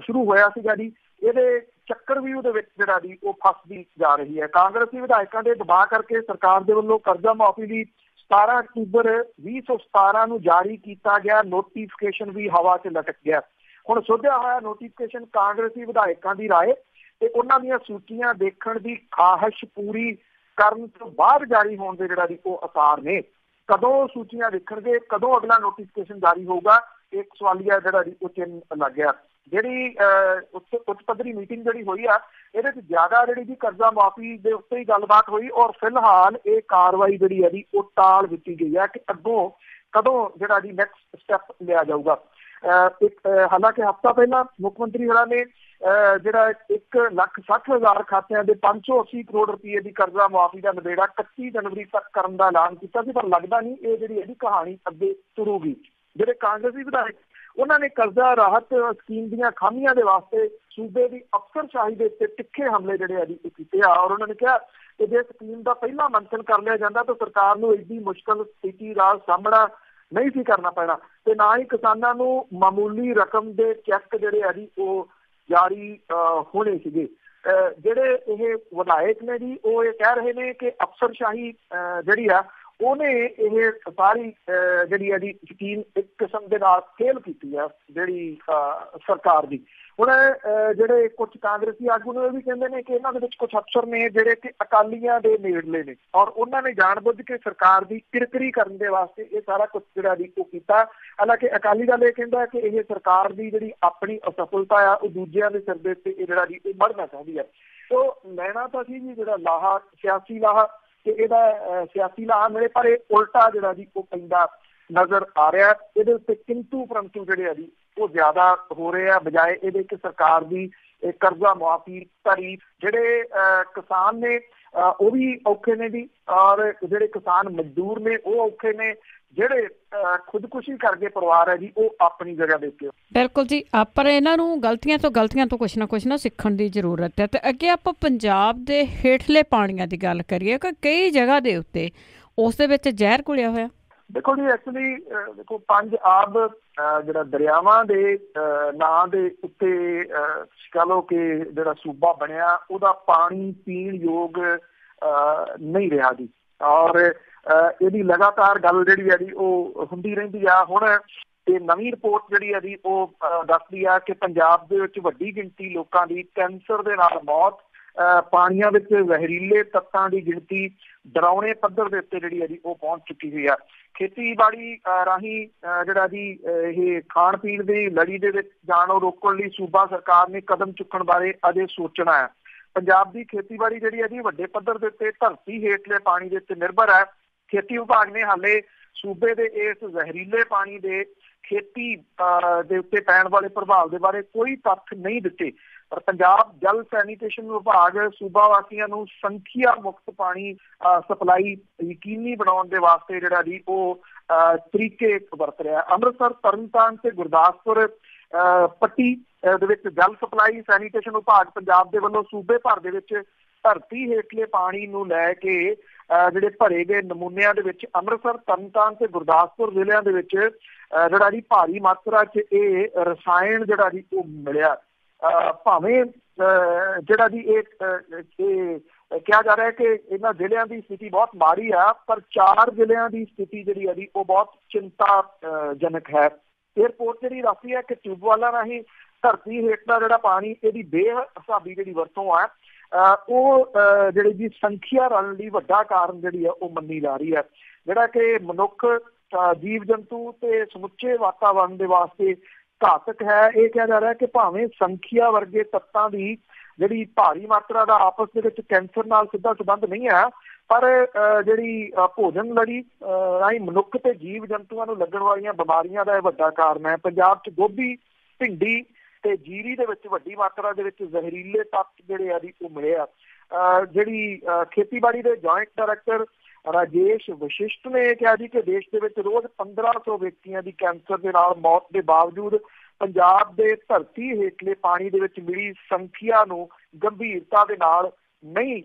ਸ਼ੁਰੂ ਹੋਇਆ ਸੀਗਾ ਜੀ, ਇਹਦੇ ਚੱਕਰ ਵੀ ਉਹਦੇ ਵਿੱਚ ਜਿਹੜਾ ਜੀ ਉਹ ਫਸਦੀ ਜਾ ਰਹੀ ਹੈ। ਕਾਂਗਰਸੀ ਵਿਧਾਇਕਾਂ ਦੇ ਦਬਾਅ ਕਰਕੇ ਸਰਕਾਰ ਦੇ ਵੱਲੋਂ ਕਰਜ਼ਾ ਮੁਆਫੀ ਦੀ 17 ਅਕਤੂਬਰ 2017 ਨੂੰ ਜਾਰੀ ਕੀਤਾ ਗਿਆ ਨੋਟੀਫਿਕੇਸ਼ਨ ਵੀ ਹਵਾ 'ਚ ਲਟਕ ਗਿਆ। ਹੁਣ ਸੋਧਿਆ ਹੋਇਆ ਨੋਟੀਫਿਕੇਸ਼ਨ ਕਾਂਗਰਸੀ ਵਿਧਾਇਕਾਂ ਦੀ ਰਾਏ ਤੇ ਉਹਨਾਂ ਦੀਆਂ ਸੂਚੀਆਂ ਦੇਖਣ ਦੀ ਖਾਹਿਸ਼ ਪੂਰੀ ਕਰਨ ਤੋਂ ਬਾਅਦ ਜਾਰੀ ਹੋਣ ਦੇ ਜਿਹੜਾ ਜੀ ਉਹ ਆਸਾਰ ਨੇ। ਕਦੋਂ ਸੂਚੀਆਂ ਦੇਖਣਗੇ, ਕਦੋਂ ਅਗਲਾ ਨੋਟੀਫਿਕੇਸ਼ਨ ਜਾਰੀ ਹੋਊਗਾ, ਇੱਕ ਸਵਾਲੀਆ ਜਿਹੜਾ ਜੀ ਉਹ ਚਿੰਨ੍ਹ ਲੱਗ ਗਿਆ। ਜਿਹੜੀ ਉੱਚ ਪੱਧਰੀ ਮੀਟਿੰਗ ਜਿਹੜੀ ਹੋਈ ਆ ਇਹਦੇ 'ਚ ਜ਼ਿਆਦਾ ਜਿਹੜੀ ਜੀ ਕਰਜ਼ਾ ਮੁਆਫੀ ਦੇ ਉੱਤੇ ਹੀ ਗੱਲਬਾਤ ਹੋਈ ਔਰ ਫਿਲਹਾਲ ਇਹ ਕਾਰਵਾਈ ਜਿਹੜੀ ਹੈ ਜੀ ਉਹ ਟਾਲ ਦਿੱਤੀ ਗਈ ਹੈ ਕਿ ਅੱਗੋਂ ਕਦੋਂ ਜਿਹੜਾ ਜੀ ਨੈਕਸਟ ਸਟੈਪ ਲਿਆ ਜਾਊਗਾ। ਹਾਲਾਂਕਿ ਹਫ਼ਤਾ ਪਹਿਲਾਂ ਮੁੱਖ ਮੰਤਰੀ ਹੋਰਾਂ ਨੇ ਜਿਹੜਾ 1,60,000 ਖਾਤਿਆਂ ਦੇ 580 ਕਰੋੜ ਰੁਪਏ ਦੀ ਕਰਜ਼ਾ ਮੁਆਫੀ ਦਾ ਨਿਬੇੜਾ 31 ਜਨਵਰੀ ਤੱਕ ਕਰਨ ਦਾ ਐਲਾਨ ਕੀਤਾ ਸੀ, ਪਰ ਲੱਗਦਾ ਨਹੀਂ ਇਹ ਜਿਹੜੀ ਇਹਦੀ ਕਹਾਣੀ ਅੱਗੇ ਤੁਰੂਗੀ। ਜਿਹੜੇ ਕਾਂਗਰਸੀ ਵਿਧਾਇਕ ਉਹਨਾਂ ਨੇ ਕਰਜ਼ਾ ਰਾਹਤ ਸਕੀਮ ਦੀਆਂ ਖਾਮੀਆਂ ਦੇ ਵਾਸਤੇ ਸੂਬੇ ਦੀ ਅਫਸਰਸ਼ਾਹੀ ਦੇ ਉੱਤੇ ਤਿੱਖੇ ਹਮਲੇ ਜਿਹੜੇ ਆ ਜੀ ਕੀਤੇ ਆ ਔਰ ਉਹਨਾਂ ਨੇ ਕਿਹਾ ਕਿ ਜੇ ਸਕੀਮ ਦਾ ਪਹਿਲਾਂ ਮੰਥਨ ਕਰ ਲਿਆ ਜਾਂਦਾ ਤਾਂ ਸਰਕਾਰ ਨੂੰ ਐਡੀ ਮੁਸ਼ਕਲ ਸਥਿਤੀ ਦਾ ਸਾਹਮਣਾ ਨਹੀਂ ਸੀ ਕਰਨਾ ਪੈਣਾ ਤੇ ਨਾ ਹੀ ਕਿਸਾਨਾਂ ਨੂੰ ਮਾਮੂਲੀ ਰਕਮ ਦੇ ਚੈੱਕ ਜਿਹੜੇ ਆ ਜੀ ਉਹ ਜਾਰੀ ਹੋਣੇ ਸੀਗੇ। ਜਿਹੜੇ ਇਹ ਵਿਧਾਇਕ ਨੇ ਜੀ ਉਹ ਇਹ ਕਹਿ ਰਹੇ ਨੇ ਕਿ ਅਫਸਰਸ਼ਾਹੀ ਜਿਹੜੀ ਆ ਉਹਨੇ ਇਹ ਸਾਰੀ ਜਿਹੜੀ ਇਹਦੀ ਸਕੀਮ ਇੱਕ ਕਿਸਮ ਦੇ ਨਾਲ ਫੇਲ ਕੀਤੀ ਆ ਜਿਹੜੀ ਸਰਕਾਰ ਦੀ। ਹੁਣ ਜਿਹੜੇ ਕੁਝ ਕਾਂਗਰਸੀ ਆਗੂ ਨੇ ਇਹ ਵੀ ਕਹਿੰਦੇ ਨੇ ਕਿ ਇਹਨਾਂ ਦੇ ਵਿੱਚ ਕੁਝ ਅਫਸਰ ਨੇ ਜਿਹੜੇ ਕਿ ਅਕਾਲੀਆਂ ਦੇ ਨੇੜਲੇ ਨੇ, ਔਰ ਉਹਨਾਂ ਨੇ ਜਾਣਬੁੱਝ ਕੇ ਸਰਕਾਰ ਦੀ ਕਿਰਕਰੀ ਕਰਨ ਦੇ ਵਾਸਤੇ ਇਹ ਸਾਰਾ ਕੁਝ ਜਿਹੜਾ ਦੀ ਉਹ ਕੀਤਾ। ਹਾਲਾਂਕਿ ਅਕਾਲੀ ਦਲ ਇਹ ਕਹਿੰਦਾ ਕਿ ਇਹ ਸਰਕਾਰ ਦੀ ਜਿਹੜੀ ਆਪਣੀ ਅਸਫਲਤਾ ਆ ਉਹ ਦੂਜਿਆਂ ਦੇ ਸਿਰ ਦੇ ਉੱਤੇ ਇਹ ਜਿਹੜਾ ਦੀ ਉਹ ਮੜਨਾ ਚਾਹੁੰਦੀ ਹੈ। ਸੋ ਲੈਣਾ ਤਾਂ ਸੀ ਜੀ ਜਿਹੜਾ ਲਾਹਾ ਸਿਆਸੀ ਲਾਹਾ, ਕਿ ਇਹਦਾ ਸਿਆਸੀ ਲਾਹਾ ਮਿਲੇ, ਪਰ ਇਹ ਉਲਟਾ ਜਿਹੜਾ ਜੀ ਉਹ ਪੈਂਦਾ ਨਜ਼ਰ ਆ ਰਿਹਾ। ਇਹਦੇ ਉੱਤੇ ਕਿੰਤੂ ਪਰੰਤੂ ਜਿਹੜੇ ਆ ਜੀ ਉਹ ਜ਼ਿਆਦਾ ਹੋ ਰਹੇ ਆ, ਬਜਾਏ ਇਹਦੇ ਕਿ ਸਰਕਾਰ ਦੀ ਕਰਜ਼ਾ ਮੁਆਫੀ ਭਰੀ। ਜਿਹੜੇ ਕਿਸਾਨ ਨੇ ਉਹ ਵੀ ਔਖੇ ਨੇ ਜੀ, ਔਰ ਜਿਹੜੇ ਕਿਸਾਨ ਮਜ਼ਦੂਰ ਨੇ ਉਹ ਔਖੇ ਨੇ। ਜਿਹੜੇ ਖੁਦਕੁਸ਼ੀ ਕਰਕੇ ਪਰਿਵਾਰ ਹੈ ਜੀ ਉਹ ਆਪਣੀ ਜਗ੍ਹਾ ਦੇ ਉੱਤੇ। ਬਿਲਕੁਲ ਜੀ, ਪਰ ਇਹਨਾਂ ਨੂੰ ਗਲਤੀਆਂ ਤੋਂ ਕੁਛ ਨਾ ਸਿੱਖਣ ਦੀ ਜ਼ਰੂਰਤ ਹੈ। ਤੇ ਅੱਗੇ ਆਪਾਂ ਪੰਜਾਬ ਦੇ ਹੇਠਲੇ ਪਾਣੀਆਂ ਦੀ ਗੱਲ ਕਰੀਏ ਕਿ ਕਈ ਜਗ੍ਹਾ ਦੇ ਉੱਤੇ ਉਸ ਦੇ ਵਿੱਚ ਜ਼ਹਿਰ ਘੁਲਿਆ ਹੋਇਆ। ਦੇਖੋ ਜੀ, ਐਕਚੁਅਲੀ ਦੇਖੋ ਪੰਜ ਆਬ ਜਿਹੜਾ ਦਰਿਆਵਾਂ ਦੇ ਨਾਂ ਦੇ ਉੱਤੇ ਕਹ ਲਓ ਕਿ ਜਿਹੜਾ ਸੂਬਾ ਬਣਿਆ ਉਹਦਾ ਪਾਣੀ ਪੀਣ ਯੋਗ ਨਹੀਂ ਰਿਹਾ ਜੀ, ਔਰ ਇਹਦੀ ਲਗਾਤਾਰ ਗੱਲ ਜਿਹੜੀ ਹੈ ਜੀ ਉਹ ਹੁੰਦੀ ਰਹਿੰਦੀ ਆ। ਹੁਣ ਇਹ ਨਵੀਂ ਰਿਪੋਰਟ ਜਿਹੜੀ ਹੈ ਜੀ ਉਹ ਦੱਸਦੀ ਆ ਕਿ ਪੰਜਾਬ ਦੇ ਵਿੱਚ ਵੱਡੀ ਗਿਣਤੀ ਲੋਕਾਂ ਦੀ ਕੈਂਸਰ ਦੇ ਨਾਲ ਮੌਤ, ਪਾਣੀਆਂ ਵਿੱਚ ਜ਼ਹਿਰੀਲੇ ਤੱਤਾਂ ਦੀ ਗਿਣਤੀ ਡਰਾਉਣੇ ਪੱਧਰ ਦੇ ਉੱਤੇ ਜਿਹੜੀ ਹੈ ਜੀ ਉਹ ਪਹੁੰਚ ਚੁੱਕੀ ਹੋਈ ਆ। ਖੇਤੀਬਾੜੀ ਰਾਹੀਂ ਜਿਹੜਾ ਜੀ ਇਹ ਖਾਣ ਪੀਣ ਦੀ ਲੜੀ ਦੇ ਵਿੱਚ ਜਾਣੋਂ ਰੋਕਣ ਲਈ ਸੂਬਾ ਸਰਕਾਰ ਨੇ ਕਦਮ ਚੁੱਕਣ ਬਾਰੇ ਅਜੇ ਸੋਚਣਾ ਹੈ। ਪੰਜਾਬ ਦੀ ਖੇਤੀਬਾੜੀ ਜਿਹੜੀ ਹੈ ਜੀ ਵੱਡੇ ਪੱਧਰ ਦੇ ਉੱਤੇ ਧਰਤੀ ਹੇਠਲੇ ਪਾਣੀ ਦੇ ਉੱਤੇ ਨਿਰਭਰ ਹੈ। ਖੇਤੀ ਵਿਭਾਗ ਨੇ ਹਾਲੇ ਸੂਬੇ ਦੇ ਇਸ ਜ਼ਹਿਰੀਲੇ ਪਾਣੀ ਦੇ ਖੇਤੀ ਦੇ ਉੱਤੇ ਪੈਣ ਵਾਲੇ ਪ੍ਰਭਾਵ ਦੇ ਬਾਰੇ ਕੋਈ ਤੱਥ ਨਹੀਂ ਦਿੱਤੇ, ਪਰ ਪੰਜਾਬ ਜਲ ਸੈਨੀਟੇਸ਼ਨ ਵਿਭਾਗ ਸੂਬਾ ਵਾਸੀਆਂ ਨੂੰ ਸੰਖਿਆ ਮੁਕਤ ਪਾਣੀ ਸਪਲਾਈ ਯਕੀਨੀ ਬਣਾਉਣ ਦੇ ਵਾਸਤੇ ਜਿਹੜਾ ਜੀ ਉਹ ਤਰੀਕੇ ਵਰਤ ਰਿਹਾ। ਅੰਮ੍ਰਿਤਸਰ, ਤਰਨਤਾਰਨ ਤੇ ਗੁਰਦਾਸਪੁਰ ਪੱਟੀ ਦੇ ਵਿੱਚ ਜਲ ਸਪਲਾਈ ਸੈਨੀਟੇਸ਼ਨ ਵਿਭਾਗ ਪੰਜਾਬ ਦੇ ਵੱਲੋਂ ਸੂਬੇ ਭਰ ਦੇ ਵਿੱਚ ਧਰਤੀ ਹੇਠਲੇ ਪਾਣੀ ਨੂੰ ਲੈ ਕੇ ਜਿਹੜੇ ਭਰੇ ਗਏ ਨਮੂਨਿਆਂ ਦੇ ਵਿੱਚ ਅੰਮ੍ਰਿਤਸਰ, ਤਰਨਤਾਰਨ ਤੇ ਗੁਰਦਾਸਪੁਰ ਜ਼ਿਲ੍ਹਿਆਂ ਦੇ ਵਿੱਚ ਜਿਹੜਾ ਜੀ ਭਾਰੀ ਮਾਤਰਾ 'ਚ ਇਹ ਰਸਾਇਣ ਜਿਹੜਾ ਜੀ ਉਹ ਮਿਲਿਆ। ਭਾਵੇਂ ਜਿਹੜਾ ਜੀ ਇਹ ਕਿਹਾ ਜਾ ਰਿਹਾ ਕਿ ਇਹਨਾਂ ਜ਼ਿਲ੍ਹਿਆਂ ਦੀ ਸਥਿਤੀ ਬਹੁਤ ਮਾੜੀ ਆ, ਪਰ 4 ਜ਼ਿਲ੍ਹਿਆਂ ਦੀ ਸਥਿਤੀ ਜਿਹੜੀ ਹੈ ਜੀ ਉਹ ਬਹੁਤ ਚਿੰਤਾਜਨਕ ਹੈ। ਇਹ ਰਿਪੋਰਟ ਜਿਹੜੀ ਦੱਸਦੀ ਹੈ ਕਿ ਟਿਊਬਵੈੱਲਾਂ ਰਾਹੀਂ ਧਰਤੀ ਹੇਠਲਾ ਜਿਹੜਾ ਪਾਣੀ ਇਹਦੀ ਬੇਹਿਸਾਬੀ ਜਿਹੜੀ ਵਰਤੋਂ ਆ ਉਹ ਜਿਹੜੀ ਜੀ ਸੰਖਿਆ ਰਲਣ ਦੀ ਵੱਡਾ ਕਾਰਨ ਜਿਹੜੀ ਆ ਉਹ ਮੰਨੀ ਜਾ ਰਹੀ ਹੈ, ਜਿਹੜਾ ਕਿ ਮਨੁੱਖ, ਜੀਵ ਜੰਤੂ ਤੇ ਸਮੁੱਚੇ ਵਾਤਾਵਰਨ ਦੇ ਵਾਸਤੇ ਘਾਤਕ ਹੈ। ਇਹ ਕਿਹਾ ਜਾ ਰਿਹਾ ਕਿ ਭਾਵੇਂ ਸੰਖਿਆ ਵਰਗੇ ਤੱਤਾਂ ਦੀ ਜਿਹੜੀ ਭਾਰੀ ਮਾਤਰਾ ਦਾ ਆਪਸ ਦੇ ਵਿੱਚ ਕੈਂਸਰ ਨਾਲ ਸਿੱਧਾ ਸੰਬੰਧ ਨਹੀਂ ਹੈ, ਪਰ ਜਿਹੜੀ ਭੋਜਨ ਲੜੀ ਰਾਹੀਂ ਮਨੁੱਖ ਤੇ ਜੀਵ ਜੰਤੂਆਂ ਨੂੰ ਲੱਗਣ ਵਾਲੀਆਂ ਬਿਮਾਰੀਆਂ ਦਾ ਇਹ ਵੱਡਾ ਕਾਰਨ ਹੈ। ਪੰਜਾਬ 'ਚ ਗੋਭੀ, ਭਿੰਡੀ ਤੇ ਜੀਰੀ ਦੇ ਵਿੱਚ ਵੱਡੀ ਮਾਤਰਾ ਦੇ ਵਿੱਚ ਜ਼ਹਿਰੀਲੇ ਤੱਤ ਜਿਹੜੇ ਆ ਜੀ ਉਹ ਮਿਲੇ ਆ। ਜਿਹੜੀ ਖੇਤੀਬਾੜੀ ਦੇ ਜੁਆਇੰਟ ਡਾਇਰੈਕਟਰ ਰਾਜੇਸ਼ ਵਸ਼ਿਸ਼ਟ ਨੇ ਕਿਹਾ ਜੀ ਕਿ ਦੇਸ਼ ਦੇ ਵਿੱਚ ਰੋਜ਼ 1500 ਵਿਅਕਤੀਆਂ ਦੀ ਕੈਂਸਰ ਦੇ ਨਾਲ ਮੌਤ ਦੇ ਬਾਵਜੂਦ ਪੰਜਾਬ ਦੇ ਧਰਤੀ ਹੇਠਲੇ ਪਾਣੀ ਦੇ ਵਿੱਚ ਮਿਲੀ ਸੰਖਿਆ ਨੂੰ ਗੰਭੀਰਤਾ ਦੇ ਨਾਲ ਨਹੀਂ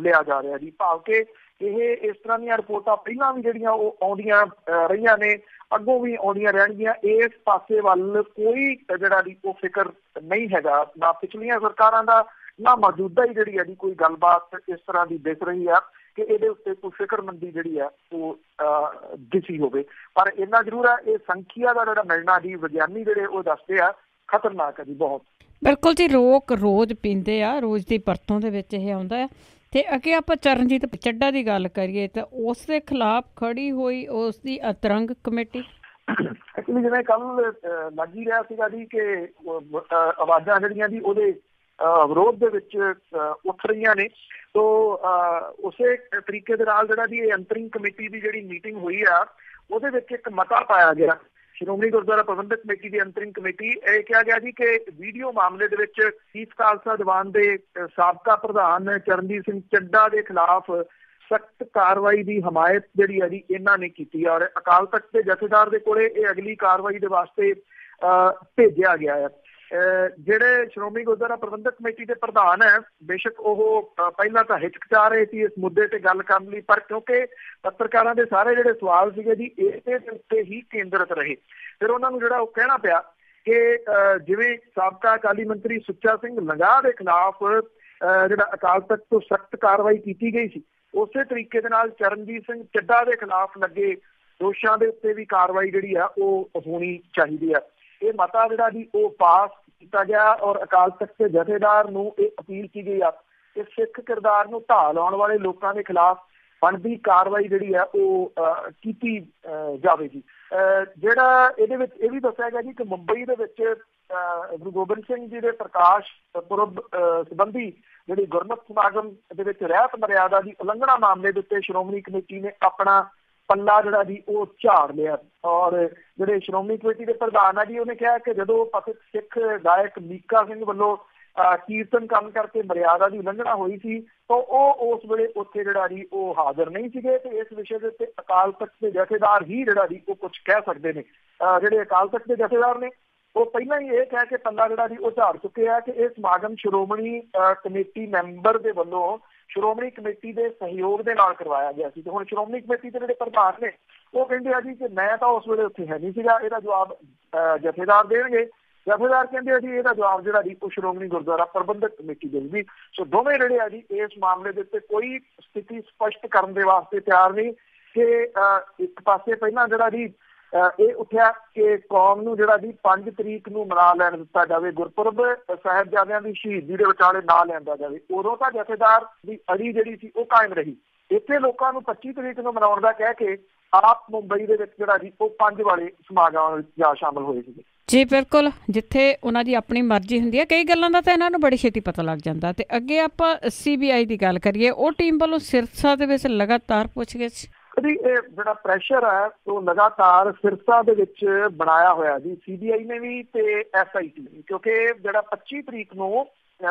ਲਿਆ ਜਾ ਰਿਹਾ ਜੀ। ਭਾਵ ਕਿ ਇਹ ਇਸ ਤਰ੍ਹਾਂ ਦੀਆਂ ਰਿਪੋਰਟਾਂ ਪਹਿਲਾਂ ਵੀ ਜਿਹੜੀਆਂ ਉਹ ਆਉਂਦੀਆਂ ਰਹੀਆਂ ਨੇ, ਅੱਗੋਂ ਵੀ ਆਉਂਦੀਆਂ ਰਹਿਣਗੀਆਂ। ਇਸ ਪਾਸੇ ਵੱਲ ਕੋਈ ਜਿਹੜਾ ਜੀ ਉਹ ਫਿਕਰ ਨਹੀਂ ਹੈਗਾ, ਨਾ ਪਿਛਲੀਆਂ ਸਰਕਾਰਾਂ ਦਾ, ਨਾ ਮੌਜੂਦਾ ਹੀ ਜਿਹੜੀ ਹੈ ਜੀ ਕੋਈ ਗੱਲਬਾਤ ਇਸ ਤਰ੍ਹਾਂ ਦੀ ਦਿਖ ਰਹੀ ਆ ਕਿ ਇਹਦੇ ਉੱਤੇ ਕੋਈ ਫਿਕਰਮੰਦੀ ਜਿਹੜੀ ਆ ਉਹ ਦਿਸੀ ਹੋਵੇ। ਪਰ ਇੰਨਾ ਜ਼ਰੂਰ ਹੈ, ਇਹ ਸੰਖਿਆ ਦਾ ਜਿਹੜਾ ਮਿਲਣਾ ਜੀ ਵਿਗਿਆਨੀ ਜਿਹੜੇ ਉਹ ਦੱਸਦੇ ਆ ਖਤਰਨਾਕ ਹੈ ਜੀ ਬਹੁਤ। ਬਿਲਕੁਲ ਜੀ, ਲੋਕ ਰੋਜ਼ ਪੀਂਦੇ ਆ, ਰੋਜ਼ ਦੀ ਵਰਤੋਂ ਦੇ ਵਿੱਚ ਇਹ ਆਉਂਦਾ ਆ। ਤੇ ਅੱਗੇ ਆਪਾਂ ਚਰਨਜੀਤ ਚੱਢਾ ਦੀ ਗੱਲ ਕਰੀਏ ਤਾਂ ਉਸ ਦੇ ਖਿਲਾਫ ਖੜੀ ਹੋਈ ਉਸ ਦੀ ਅਤਰੰਗ ਕਮੇਟੀ। ਐਕਚੁਅਲੀ ਜਿਵੇਂ ਕੱਲ ਲੱਗ ਹੀ ਰਿਹਾ ਸੀਗਾ ਜੀ ਕਿ ਆਵਾਜ਼ਾਂ ਜਿਹੜੀਆਂ ਜੀ ਉਹਦੇ ਵਿਰੋਧ ਦੇ ਵਿੱਚ ਉੱਠ ਰਹੀਆਂ ਨੇ, ਤੋ ਉਸੇ ਤਰੀਕੇ ਦੇ ਨਾਲ ਜਿਹੜਾ ਜੀ ਇਹ ਅੰਤਰਿੰਗ ਕਮੇਟੀ ਦੀ ਜਿਹੜੀ ਮੀਟਿੰਗ ਹੋਈ ਆ ਉਹਦੇ ਵਿੱਚ ਇੱਕ ਮਤਾ ਪਾਇਆ ਗਿਆ। ਸ਼੍ਰੋਮਣੀ ਗੁਰਦੁਆਰਾ ਪ੍ਰਬੰਧਕ ਕਮੇਟੀ ਦੀ ਅੰਤਰਿੰਗ ਕਮੇਟੀ ਇਹ ਕਿਹਾ ਗਿਆ ਜੀ ਕਿ ਵੀਡੀਓ ਮਾਮਲੇ ਦੇ ਵਿੱਚ ਚੀਫ ਖਾਲਸਾ ਦੀਵਾਨ ਦੇ ਸਾਬਕਾ ਪ੍ਰਧਾਨ ਚਰਨਜੀਤ ਸਿੰਘ ਚੱਢਾ ਦੇ ਖਿਲਾਫ ਸਖਤ ਕਾਰਵਾਈ ਦੀ ਹਮਾਇਤ ਜਿਹੜੀ ਹੈ ਜੀ ਇਹਨਾਂ ਨੇ ਕੀਤੀ, ਔਰ ਅਕਾਲ ਤਖਤ ਦੇ ਜਥੇਦਾਰ ਦੇ ਕੋਲੇ ਇਹ ਅਗਲੀ ਕਾਰਵਾਈ ਦੇ ਵਾਸਤੇ ਭੇਜਿਆ ਗਿਆ ਹੈ। ਜਿਹੜੇ ਸ਼੍ਰੋਮਣੀ ਗੁਰਦੁਆਰਾ ਪ੍ਰਬੰਧਕ ਕਮੇਟੀ ਦੇ ਪ੍ਰਧਾਨ ਹੈ, ਬੇਸ਼ੱਕ ਉਹ ਪਹਿਲਾਂ ਤਾਂ ਹਿਚਕਚਾ ਰਹੇ ਸੀ ਇਸ ਮੁੱਦੇ ਤੇ ਗੱਲ ਕਰਨ ਲਈ, ਪਰ ਕਿਉਂਕਿ ਪੱਤਰਕਾਰਾਂ ਦੇ ਸਾਰੇ ਜਿਹੜੇ ਸਵਾਲ ਸੀਗੇ ਜੀ ਇਸੇ ਦੇ ਉੱਤੇ ਹੀ ਕੇਂਦਰਿਤ ਰਹੇ, ਫਿਰ ਉਹਨਾਂ ਨੂੰ ਜਿਹੜਾ ਉਹ ਕਹਿਣਾ ਪਿਆ ਕਿ ਜਿਵੇਂ ਸਾਬਕਾ ਅਕਾਲੀ ਮੰਤਰੀ ਸੁੱਚਾ ਸਿੰਘ ਲੰਗਾਹ ਦੇ ਖਿਲਾਫ ਜਿਹੜਾ ਅਕਾਲ ਤਖ਼ਤ ਤੋਂ ਸਖਤ ਕਾਰਵਾਈ ਕੀਤੀ ਗਈ ਸੀ, ਉਸੇ ਤਰੀਕੇ ਦੇ ਨਾਲ ਚਰਨਜੀਤ ਸਿੰਘ ਚੱਢਾ ਦੇ ਖਿਲਾਫ ਲੱਗੇ ਦੋਸ਼ਾਂ ਦੇ ਉੱਤੇ ਵੀ ਕਾਰਵਾਈ ਜਿਹੜੀ ਆ ਉਹ ਹੋਣੀ ਚਾਹੀਦੀ ਆ। ਇਹ ਮਤਾ ਜਿਹੜਾ ਜੀ ਉਹ ਪਾਸ ਕੀਤਾ ਗਿਆ ਔਰ ਅਕਾਲ ਤਖ਼ਤ ਦੇ ਜਥੇਦਾਰ ਨੂੰ ਇਹ ਅਪੀਲ ਕੀ ਗਈ ਆ ਕਿ ਸਿੱਖ ਕਿਰਦਾਰ ਨੂੰ ਢਾਹ ਲਾਉਣ ਵਾਲੇ ਲੋਕਾਂ ਦੇ ਖਿਲਾਫ ਬਣਦੀ ਕਾਰਵਾਈ ਜਿਹੜੀ ਆ ਉਹ ਕੀਤੀ ਜਾਵੇਗੀ। ਜਿਹੜਾ ਇਹਦੇ ਵਿੱਚ ਇਹ ਵੀ ਦੱਸਿਆ ਗਿਆ ਜੀ ਕਿ ਮੁੰਬਈ ਦੇ ਵਿੱਚ ਗੁਰੂ ਗੋਬਿੰਦ ਸਿੰਘ ਜੀ ਦੇ ਪ੍ਰਕਾਸ਼ ਪੁਰਬ ਸੰਬੰਧੀ ਜਿਹੜੀ ਗੁਰਮਤਿ ਸਮਾਗਮ ਦੇ ਵਿੱਚ ਰਹਿਤ ਮਰਿਆਦਾ ਦੀ ਉਲੰਘਣਾ ਮਾਮਲੇ ਦੇ ਉੱਤੇ ਸ਼੍ਰੋਮਣੀ ਕਮੇਟੀ ਨੇ ਆਪਣਾ ਪੱਲਾ ਜਿਹੜਾ ਜੀ ਉਹ ਝਾੜ ਲਿਆ ਔਰ ਜਿਹੜੇ ਸ਼੍ਰੋਮਣੀ ਕਮੇਟੀ ਦੇ ਪ੍ਰਧਾਨ ਆ ਜੀ ਉਹਨੇ ਕਿਹਾ ਕਿ ਜਦੋਂ ਪਤਿਤ ਸਿੱਖ ਗਾਇਕ ਮੀਕਾ ਸਿੰਘ ਵੱਲੋਂ ਕੀਰਤਨ ਕੰਮ ਕਰਕੇ ਮਰਿਆਦਾ ਦੀ ਉਲੰਘਣਾ ਹੋਈ ਸੀ ਤਾਂ ਉਹ ਉਸ ਵੇਲੇ ਉੱਥੇ ਜਿਹੜਾ ਜੀ ਉਹ ਹਾਜ਼ਰ ਨਹੀਂ ਸੀਗੇ ਤੇ ਇਸ ਵਿਸ਼ੇ ਦੇ ਉੱਤੇ ਅਕਾਲ ਤਖ਼ਤ ਦੇ ਜਥੇਦਾਰ ਹੀ ਜਿਹੜਾ ਜੀ ਉਹ ਕੁਝ ਕਹਿ ਸਕਦੇ ਨੇ। ਜਿਹੜੇ ਅਕਾਲ ਤਖ਼ਤ ਦੇ ਜਥੇਦਾਰ ਨੇ ਉਹ ਪਹਿਲਾਂ ਹੀ ਇਹ ਕਹਿ ਕੇ ਪੱਲਾ ਜਿਹੜਾ ਜੀ ਉਹ ਝਾੜ ਚੁੱਕੇ ਆ ਕਿ ਇਹ ਸਮਾਗਮ ਸ਼੍ਰੋਮਣੀ ਕਮੇਟੀ ਮੈਂਬਰ ਦੇ ਵੱਲੋਂ ਸ਼੍ਰੋਮਣੀ ਕਮੇਟੀ ਦੇ ਸਹਿਯੋਗ ਦੇ ਨਾਲ ਕਰਵਾਇਆ ਗਿਆ ਸੀ ਤੇ ਹੁਣ ਸ਼੍ਰੋਮਣੀ ਕਮੇਟੀ ਦੇ ਜਿਹੜੇ ਪ੍ਰਧਾਨ ਨੇ ਉਹ ਕਹਿੰਦੇ ਆ ਜੀ ਕਿ ਮੈਂ ਤਾਂ ਉਸ ਵੇਲੇ ਉੱਥੇ ਹੈ ਨਹੀਂ ਸੀਗਾ। ਇਹਦਾ ਜਵਾਬ ਜਥੇਦਾਰ ਦੇਣਗੇ। ਜਥੇਦਾਰ ਕਹਿੰਦੇ ਆ ਜੀ ਇਹਦਾ ਜਵਾਬ ਜਿਹੜਾ ਜੀ ਉਹ ਸ਼੍ਰੋਮਣੀ ਗੁਰਦੁਆਰਾ ਪ੍ਰਬੰਧਕ ਕਮੇਟੀ ਦੇਊਗੀ। ਸੋ ਦੋਵੇਂ ਜਿਹੜੇ ਆ ਜੀ ਇਸ ਮਾਮਲੇ ਦੇ ਉੱਤੇ ਕੋਈ ਸਥਿਤੀ ਸਪਸ਼ਟ ਕਰਨ ਦੇ ਵਾਸਤੇ ਤਿਆਰ ਨਹੀਂ ਕਿ ਇੱਕ ਪਾਸੇ ਪਹਿਲਾਂ ਜਿਹੜਾ ਜੀ ਇਹ ਉੱਠਿਆ ਕਿ ਕੌਮ ਨੂੰ ਜਿਹੜਾ ਜੀ 5 ਤਰੀਕ ਨੂੰ ਮਨਾ ਲੈਣ ਦਿੱਤਾ ਜਾਵੇ, ਗੁਰਪੁਰਬ ਸਾਹਿਬਜ਼ਾਦਿਆਂ ਦੀ ਸ਼ਹੀਦੀ ਦੇ ਵਿਚਾਲੇ ਨਾ ਲਿਆਂਦਾ ਜਾਵੇ। ਉਦੋਂ ਤਾਂ ਜਥੇਦਾਰ ਦੀ ਅੜੀ ਜਿਹੜੀ ਸੀ ਉਹ ਕਾਇਮ ਰਹੀ। ਇੱਥੇ ਲੋਕਾਂ ਨੂੰ 25 ਤਰੀਕ ਨੂੰ ਮਨਾਉਣ ਦਾ ਕਹਿ ਕੇ ਆਪ ਮੁੰਬਈ ਦੇ ਵਿੱਚ ਜਿਹੜਾ ਜੀ ਉਹ 5 ਵਾਲੇ ਸਮਾਗਮਾਂ ਵਿੱਚ ਜਾ ਸ਼ਾਮਲ ਹੋਏ ਸੀਗੇ। ਜੀ ਬਿਲਕੁਲ, ਜਿੱਥੇ ਉਹਨਾਂ ਦੀ ਆਪਣੀ ਮਰਜ਼ੀ ਹੁੰਦੀ ਹੈ ਕਈ ਗੱਲਾਂ ਦਾ ਤਾਂ ਇਹਨਾਂ ਨੂੰ ਬੜੀ ਛੇਤੀ ਪਤਾ ਲੱਗ ਜਾਂਦਾ। ਤੇ ਅੱਗੇ ਆਪਾਂ CBI ਦੀ ਗੱਲ ਕਰੀਏ, ਉਹ ਟੀਮ ਵੱਲੋਂ ਸਿਰਸਾ ਦੇ ਵਿੱਚ ਲਗਾਤਾਰ ਪੁੱਛਗਿੱਛ ਇਹ ਜਿਹੜਾ ਪ੍ਰੈਸ਼ਰ ਹੈ ਉਹ ਲਗਾਤਾਰ ਸਿਰਸਾ ਦੇ ਵਿੱਚ ਬਣਾਇਆ ਹੋਇਆ ਜੀ CBI ਨੇ ਵੀ ਤੇ SIT ਨੇ, ਕਿਉਂਕਿ ਜਿਹੜਾ 25 ਤਰੀਕ ਨੂੰ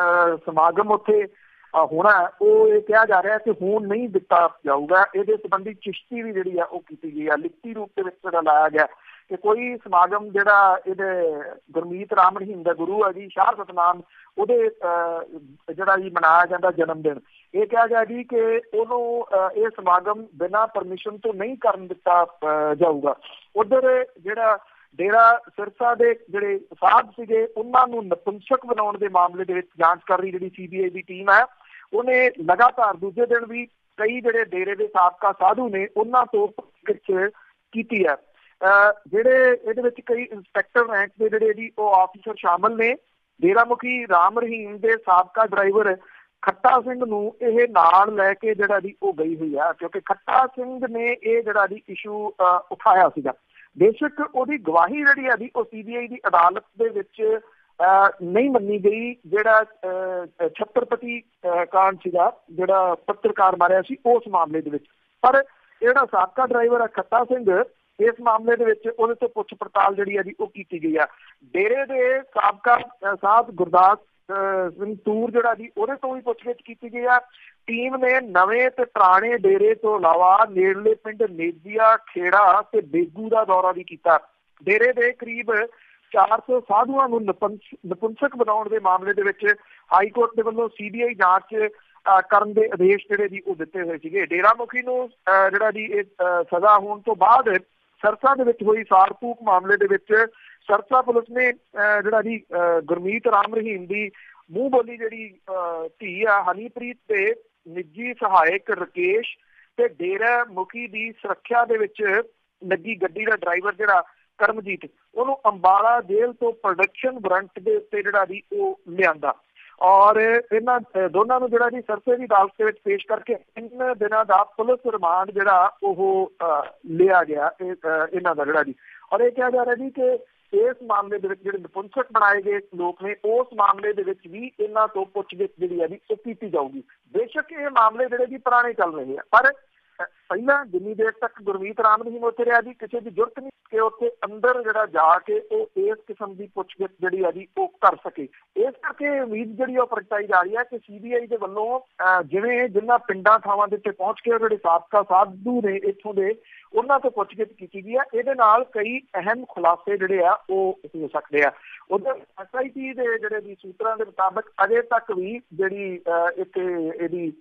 ਸਮਾਗਮ ਉੱਥੇ ਹੋਣਾ ਉਹ ਇਹ ਕਿਹਾ ਜਾ ਰਿਹਾ ਕਿ ਹੁਣ ਨਹੀਂ ਦਿੱਤਾ ਜਾਊਗਾ। ਇਹਦੇ ਸੰਬੰਧੀ ਚਿਸ਼ਤੀ ਵੀ ਜਿਹੜੀ ਆ ਉਹ ਕੀਤੀ ਗਈ ਆ, ਲਿਖਤੀ ਰੂਪ ਦੇ ਵਿੱਚ ਜਿਹੜਾ ਲਾਇਆ ਗਿਆ ਕਿ ਕੋਈ ਸਮਾਗਮ ਜਿਹੜਾ ਇਹਦੇ ਗੁਰਮੀਤ ਰਾਮ ਰਹੀਮ ਦਾ ਗੁਰੂ ਆ ਜੀ ਸ਼ਾਹ ਸਤਨਾਮ ਉਹਦੇ ਜਿਹੜਾ ਜੀ ਮਨਾਇਆ ਜਾਂਦਾ ਜਨਮ ਦਿਨ, ਇਹ ਕਿਹਾ ਗਿਆ ਜੀ ਕਿ ਉਹਨੂੰ ਇਹ ਸਮਾਗਮ ਬਿਨਾਂ ਪਰਮਿਸ਼ਨ ਤੋਂ ਨਹੀਂ ਕਰਨ ਦਿੱਤਾ ਜਾਊਗਾ। ਉਧਰ ਜਿਹੜਾ ਡੇਰਾ ਸਿਰਸਾ ਦੇ ਜਿਹੜੇ ਸਾਧ ਸੀਗੇ ਉਹਨਾਂ ਨੂੰ ਨਪੁੰਸਕ ਬਣਾਉਣ ਦੇ ਮਾਮਲੇ ਦੇ ਵਿੱਚ ਜਾਂਚ ਕਰ ਰਹੀ ਜਿਹੜੀ CBI ਦੀ ਟੀਮ ਹੈ ਉਹਨੇ ਲਗਾਤਾਰ ਦੂਜੇ ਦਿਨ ਵੀ ਕਈ ਜਿਹੜੇ ਡੇਰੇ ਦੇ ਸਾਬਕਾ ਸਾਧੂ ਨੇ ਉਹਨਾਂ ਤੋਂ ਪੁੱਛਗਿੱਛ ਕੀਤੀ ਹੈ। ਜਿਹੜੇ ਇਹਦੇ ਵਿੱਚ ਕਈ ਇੰਸਪੈਕਟਰ ਰੈਂਕ ਦੇ ਜਿਹੜੇ ਜੀ ਉਹ ਆਫੀਸਰ ਸ਼ਾਮਲ ਨੇ। ਡੇਰਾ ਮੁਖੀ ਰਾਮ ਰਹੀਮ ਦੇ ਸਾਬਕਾ ਡਰਾਈਵਰ ਖੱਟਾ ਸਿੰਘ ਨੂੰ ਇਹ ਨਾਲ ਲੈ ਕੇ ਜਿਹੜਾ ਜੀ ਉਹ ਗਈ ਹੋਈ ਆ, ਕਿਉਂਕਿ ਖੱਟਾ ਸਿੰਘ ਨੇ ਇਹ ਜਿਹੜਾ ਜੀ ਇਸ਼ੂ ਉਠਾਇਆ ਸੀਗਾ। ਬੇਸ਼ੱਕ ਉਹਦੀ ਗਵਾਹੀ ਜਿਹੜੀ ਆ ਜੀ ਉਹ CBI ਦੀ ਅਦਾਲਤ ਦੇ ਵਿੱਚ ਨਹੀਂ ਮੰਨੀ ਗਈ। ਜਿਹੜਾ ਛਤਰਪਤੀ ਕਾਂਡ ਸੀਗਾ ਜਿਹੜਾ ਪੱਤਰਕਾਰ ਮਾਰਿਆ ਸੀ ਉਸ ਮਾਮਲੇ ਦੇ ਵਿੱਚ, ਪਰ ਜਿਹੜਾ ਸਾਬਕਾ ਡਰਾਈਵਰ ਆ ਖੱਟਾ ਸਿੰਘ ਇਸ ਮਾਮਲੇ ਦੇ ਵਿੱਚ ਉਹਦੇ ਤੋਂ ਪੁੱਛ ਪੜਤਾਲ ਜਿਹੜੀ ਆ ਜੀ ਉਹ ਕੀਤੀ ਗਈ ਆ। ਡੇਰੇ ਦੇ ਸਾਬਕਾ ਸਾਧ ਗੁਰਦਾਸ ਸਿੰਘ ਤੂਰ ਜਿਹੜਾ ਜੀ ਉਹਦੇ ਤੋਂ ਵੀ ਪੁੱਛਗਿੱਛ ਕੀਤੀ ਗਈ ਆ। ਟੀਮ ਨੇ ਨਵੇਂ ਤੇ ਪੁਰਾਣੇ ਡੇਰੇ ਤੋਂ ਇਲਾਵਾ ਨੇੜਲੇ ਪਿੰਡ ਨੇਜੀਆ, ਖੇੜਾ ਤੇ ਬੇਗੂ ਦਾ ਦੌਰਾ ਵੀ ਕੀਤਾ। ਡੇਰੇ ਦੇ ਕਰੀਬ 400 ਸਾਧੂਆਂ ਨੂੰ ਨਪੁੰਸਕ ਬਣਾਉਣ ਦੇ ਮਾਮਲੇ ਦੇ ਵਿੱਚ ਹਾਈ ਕੋਰਟ ਦੇ ਵੱਲੋਂ CBI ਜਾਂਚ ਕਰਨ ਦੇ ਆਦੇਸ਼ ਜਿਹੜੇ ਜੀ ਉਹ ਦਿੱਤੇ ਹੋਏ ਸੀਗੇ। ਡੇਰਾ ਮੁਖੀ ਨੂੰ ਜਿਹੜਾ ਜੀ ਇਹ ਸਜ਼ਾ ਹੋਣ ਤੋਂ ਬਾਅਦ ਸਰਸਾ ਦੇ ਵਿੱਚ ਹੋਈ ਸਾਰਪੂਕ ਮਾਮਲੇ ਦੇ ਵਿੱਚ ਸਰਸਾ ਪੁਲਿਸ ਨੇ ਜਿਹੜਾ ਜੀ ਗੁਰਮੀਤ ਰਾਮ ਰਹੀਮ ਦੀ ਮੂੰਹ ਬੋਲੀ ਜਿਹੜੀ ਧੀ ਆ ਹਨੀਪ੍ਰੀਤ ਤੇ ਨਿੱਜੀ ਸਹਾਇਕ ਰਕੇਸ਼ ਤੇ ਡੇਰਾ ਮੁਖੀ ਦੀ ਸੁਰੱਖਿਆ ਦੇ ਵਿੱਚ ਲੱਗੀ ਗੱਡੀ ਦਾ ਡਰਾਈਵਰ ਜਿਹੜਾ ਕਰਮਜੀਤ ਉਹਨੂੰ ਅੰਬਾਲਾ ਜੇਲ੍ਹ ਤੋਂ ਪ੍ਰੋਡਕਸ਼ਨ ਵਾਰੰਟ ਦੇ ਉੱਤੇ ਜਿਹੜਾ ਜੀ ਉਹ ਲਿਆਂਦਾ ਔਰ ਇਹਨਾਂ ਦੋਨਾਂ ਨੂੰ ਜਿਹੜਾ ਜੀ ਸਰਸੇ ਦੀ ਅਦਾਲਤ ਦੇ ਵਿੱਚ ਪੇਸ਼ ਕਰਕੇ 3 ਦਿਨਾਂ ਦਾ ਪੁਲਿਸ ਰਿਮਾਂਡ ਜਿਹੜਾ ਉਹ ਲਿਆ ਗਿਆ ਇਹਨਾਂ ਦਾ ਜਿਹੜਾ ਜੀ। ਔਰ ਇਹ ਕਿਹਾ ਜਾ ਰਿਹਾ ਜੀ ਕਿ ਇਸ ਮਾਮਲੇ ਦੇ ਵਿੱਚ ਜਿਹੜੇ ਨਪੁੰਸਕ ਬਣਾਏ ਗਏ ਲੋਕ ਨੇ ਉਸ ਮਾਮਲੇ ਦੇ ਵਿੱਚ ਵੀ ਇਹਨਾਂ ਤੋਂ ਪੁੱਛਗਿੱਛ ਜਿਹੜੀ ਹੈ ਜੀ ਉਹ ਕੀਤੀ ਜਾਊਗੀ। ਬੇਸ਼ੱਕ ਇਹ ਮਾਮਲੇ ਜਿਹੜੇ ਜੀ ਪੁਰਾਣੇ ਚੱਲ ਰਹੇ ਆ, ਪਰ ਪਹਿਲਾਂ ਜਿੰਨੀ ਦੇਰ ਤੱਕ ਗੁਰਮੀਤ ਰਾਮ ਰਹੀਮ ਉੱਥੇ ਰਿਹਾ ਜੀ ਕਿਸੇ ਦੀ ਜ਼ਰੂਰਤ ਨਹੀਂ ਕਿ ਉੱਥੇ ਅੰਦਰ ਜਿਹੜਾ ਜਾ ਕੇ ਉਹ ਇਸ ਕਿਸਮ ਦੀ ਪੁੱਛਗਿੱਛ ਜਿਹੜੀ ਆ ਜੀ ਉਹ ਕਰ ਸਕੇ। ਇਸ ਕਰਕੇ ਉਮੀਦ ਜਿਹੜੀ ਉਹ ਪ੍ਰਗਟਾਈ ਜਾ ਰਹੀ ਹੈ ਕਿ CBI ਦੇ ਵੱਲੋਂ ਜਿਵੇਂ ਜਿਨ੍ਹਾਂ ਪਿੰਡਾਂ ਥਾਵਾਂ ਦੇ ਉੱਤੇ ਪਹੁੰਚ ਕੇ ਜਿਹੜੇ ਸਾਬਕਾ ਸਾਧੂ ਨੇ ਇੱਥੋਂ ਦੇ ਉਹਨਾਂ ਤੋਂ ਪੁੱਛਗਿੱਛ ਕੀਤੀ ਗਈ ਹੈ, ਇਹਦੇ ਨਾਲ ਕਈ ਅਹਿਮ ਖੁਲਾਸੇ ਜਿਹੜੇ ਆ ਉਹ ਹੋ ਸਕਦੇ ਆ। ਉਧਰ SIT ਦੇ ਜਿਹੜੇ ਵੀ ਸੂਤਰਾਂ ਦੇ ਮੁਤਾਬਕ ਅਜੇ ਤੱਕ ਵੀ ਜਿਹੜੀ ਇੱਕ ਇਹਦੀ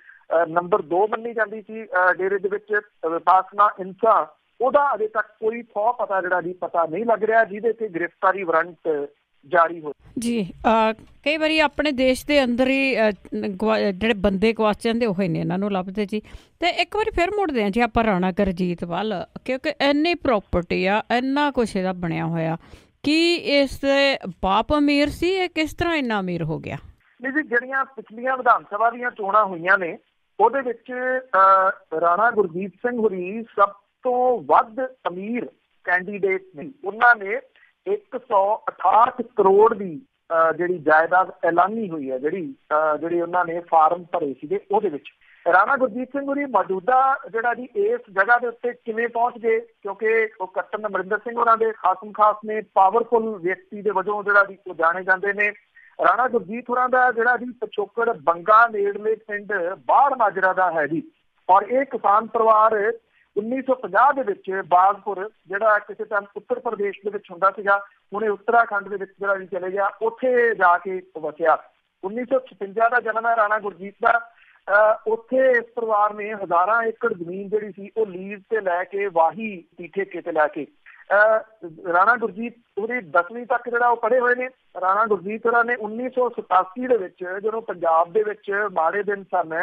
ਨੰਬਰ 2 ਮੰਨੀ ਜਾਂਦੀ ਸੀ ਡੇਰੇ ਦੇ ਵਿੱਚ ਵਿਪਾਸਨਾ ਇੰਸਾ, ਉਹਦਾ ਅਜੇ ਤੱਕ ਕੋਈ ਪਤਾ ਜਿਹੜਾ ਜੀ ਪਤਾ ਨਹੀਂ ਲੱਗ ਰਿਹਾ ਜਿਹਦੇ ਤੇ ਗ੍ਰਿਫਤਾਰੀ ਵਾਰੰਟ ਜਾਰੀ ਹੋ ਜੀ। ਕਈ ਵਾਰੀ ਆਪਣੇ ਦੇਸ਼ ਦੇ ਅੰਦਰ ਹੀ ਜਿਹੜੇ ਬੰਦੇ ਗਵਾਚ ਜਾਂਦੇ ਉਹ ਹੀ ਨੇ ਇਹਨਾਂ ਨੂੰ ਲੱਭਦੇ ਜੀ। ਅਤੇ ਇੱਕ ਵਾਰੀ ਫਿਰ ਮੁੜਦੇ ਹਾਂ ਜੀ ਆਪਾਂ ਰਾਣਾ ਗੁਰਜੀਤ ਵੱਲ, ਕਿਉਂਕਿ ਇੰਨੀ ਪ੍ਰੋਪਰਟੀ ਆ, ਇੰਨਾ ਕੁਛ ਇਹਦਾ ਬਣਿਆ ਹੋਇਆ। ਕੀ ਇਸ ਦੇ ਬਾਪ ਅਮੀਰ ਸੀ? ਇਹ ਕਿਸ ਤਰ੍ਹਾਂ ਇੰਨਾ ਅਮੀਰ ਹੋ ਗਿਆ? ਨਹੀਂ ਜੀ, ਜਿਹੜੀਆਂ ਪਿਛਲੀਆਂ ਵਿਧਾਨ ਸਭਾ ਦੀਆਂ ਚੋਣਾਂ ਹੋਈਆਂ ਨੇ ਉਹਦੇ ਵਿੱਚ ਰਾਣਾ ਗੁਰਜੀਤ ਸਿੰਘ ਹੋਰੀ ਸਭ ਤੋਂ ਵੱਧ ਅਮੀਰ ਕੈਂਡੀਡੇਟ ਨੇ। ਉਹਨਾਂ ਨੇ 168 ਕਰੋੜ ਦੀ ਜਿਹੜੀ ਜਾਇਦਾਦ ਐਲਾਨੀ ਹੋਈ ਹੈ, ਜਿਹੜੀ ਉਹਨਾਂ ਨੇ ਫਾਰਮ ਭਰੇ ਸੀਗੇ ਉਹਦੇ ਵਿੱਚ। ਰਾਣਾ ਗੁਰਜੀਤ ਸਿੰਘ ਹੋਰੀ ਮੌਜੂਦਾ ਜਿਹੜਾ ਜੀ ਇਸ ਜਗ੍ਹਾ ਦੇ ਉੱਤੇ ਕਿਵੇਂ ਪਹੁੰਚ ਗਏ, ਕਿਉਂਕਿ ਉਹ ਕੈਪਟਨ ਅਮਰਿੰਦਰ ਸਿੰਘ ਹੋਰਾਂ ਦੇ ਖਾਸਮ ਖਾਸ ਨੇ, ਪਾਵਰਫੁਲ ਵਿਅਕਤੀ ਦੇ ਵਜੋਂ ਜਿਹੜਾ ਜੀ ਉਹ ਜਾਣੇ ਜਾਂਦੇ ਨੇ। ਰਾਣਾ ਗੁਰਜੀਤ ਹੋਰਾਂ ਦਾ ਜਿਹੜਾ ਜੀ ਪਿਛੋਕੜ ਬੰਗਾ ਨੇੜਲੇ ਪਿੰਡ ਬਾੜ ਮਾਜਰਾ ਦਾ ਹੈ ਜੀ, ਔਰ ਇਹ ਕਿਸਾਨ ਪਰਿਵਾਰ 1950 ਦੇ ਵਿੱਚ ਬਾਗਪੁਰ, ਜਿਹੜਾ ਕਿਸੇ ਟਾਈਮ ਉੱਤਰ ਪ੍ਰਦੇਸ਼ ਦੇ ਵਿੱਚ ਹੁੰਦਾ ਸੀਗਾ, ਹੁਣੇ ਉੱਤਰਾਖੰਡ ਦੇ ਵਿੱਚ ਜਿਹੜਾ ਵੀ ਚਲੇ ਗਿਆ, ਉੱਥੇ ਜਾ ਕੇ ਵਸਿਆ। 1956 ਦਾ ਜਨਮ ਹੈ ਰਾਣਾ ਗੁਰਜੀਤ ਦਾ। ਉੱਥੇ ਇਸ ਪਰਿਵਾਰ ਨੇ ਹਜ਼ਾਰਾਂ ਏਕੜ ਜ਼ਮੀਨ ਜਿਹੜੀ ਸੀ ਉਹ ਲੀਜ਼ ਤੇ ਲੈ ਕੇ ਵਾਹੀ ਠੇਕੇ ਤੇ ਲੈ ਕੇ ਰਾਣਾ ਗੁਰਜੀਤ ਉਹਦੀ 10ਵੀਂ ਤੱਕ ਜਿਹੜਾ ਉਹ ਪੜ੍ਹੇ ਹੋਏ ਨੇ। ਰਾਣਾ ਗੁਰਜੀਤ ਹੋਰਾਂ ਨੇ 1987 ਦੇ ਵਿੱਚ ਜਦੋਂ ਪੰਜਾਬ ਦੇ ਵਿੱਚ ਮਾੜੇ ਦਿਨ ਸਨ,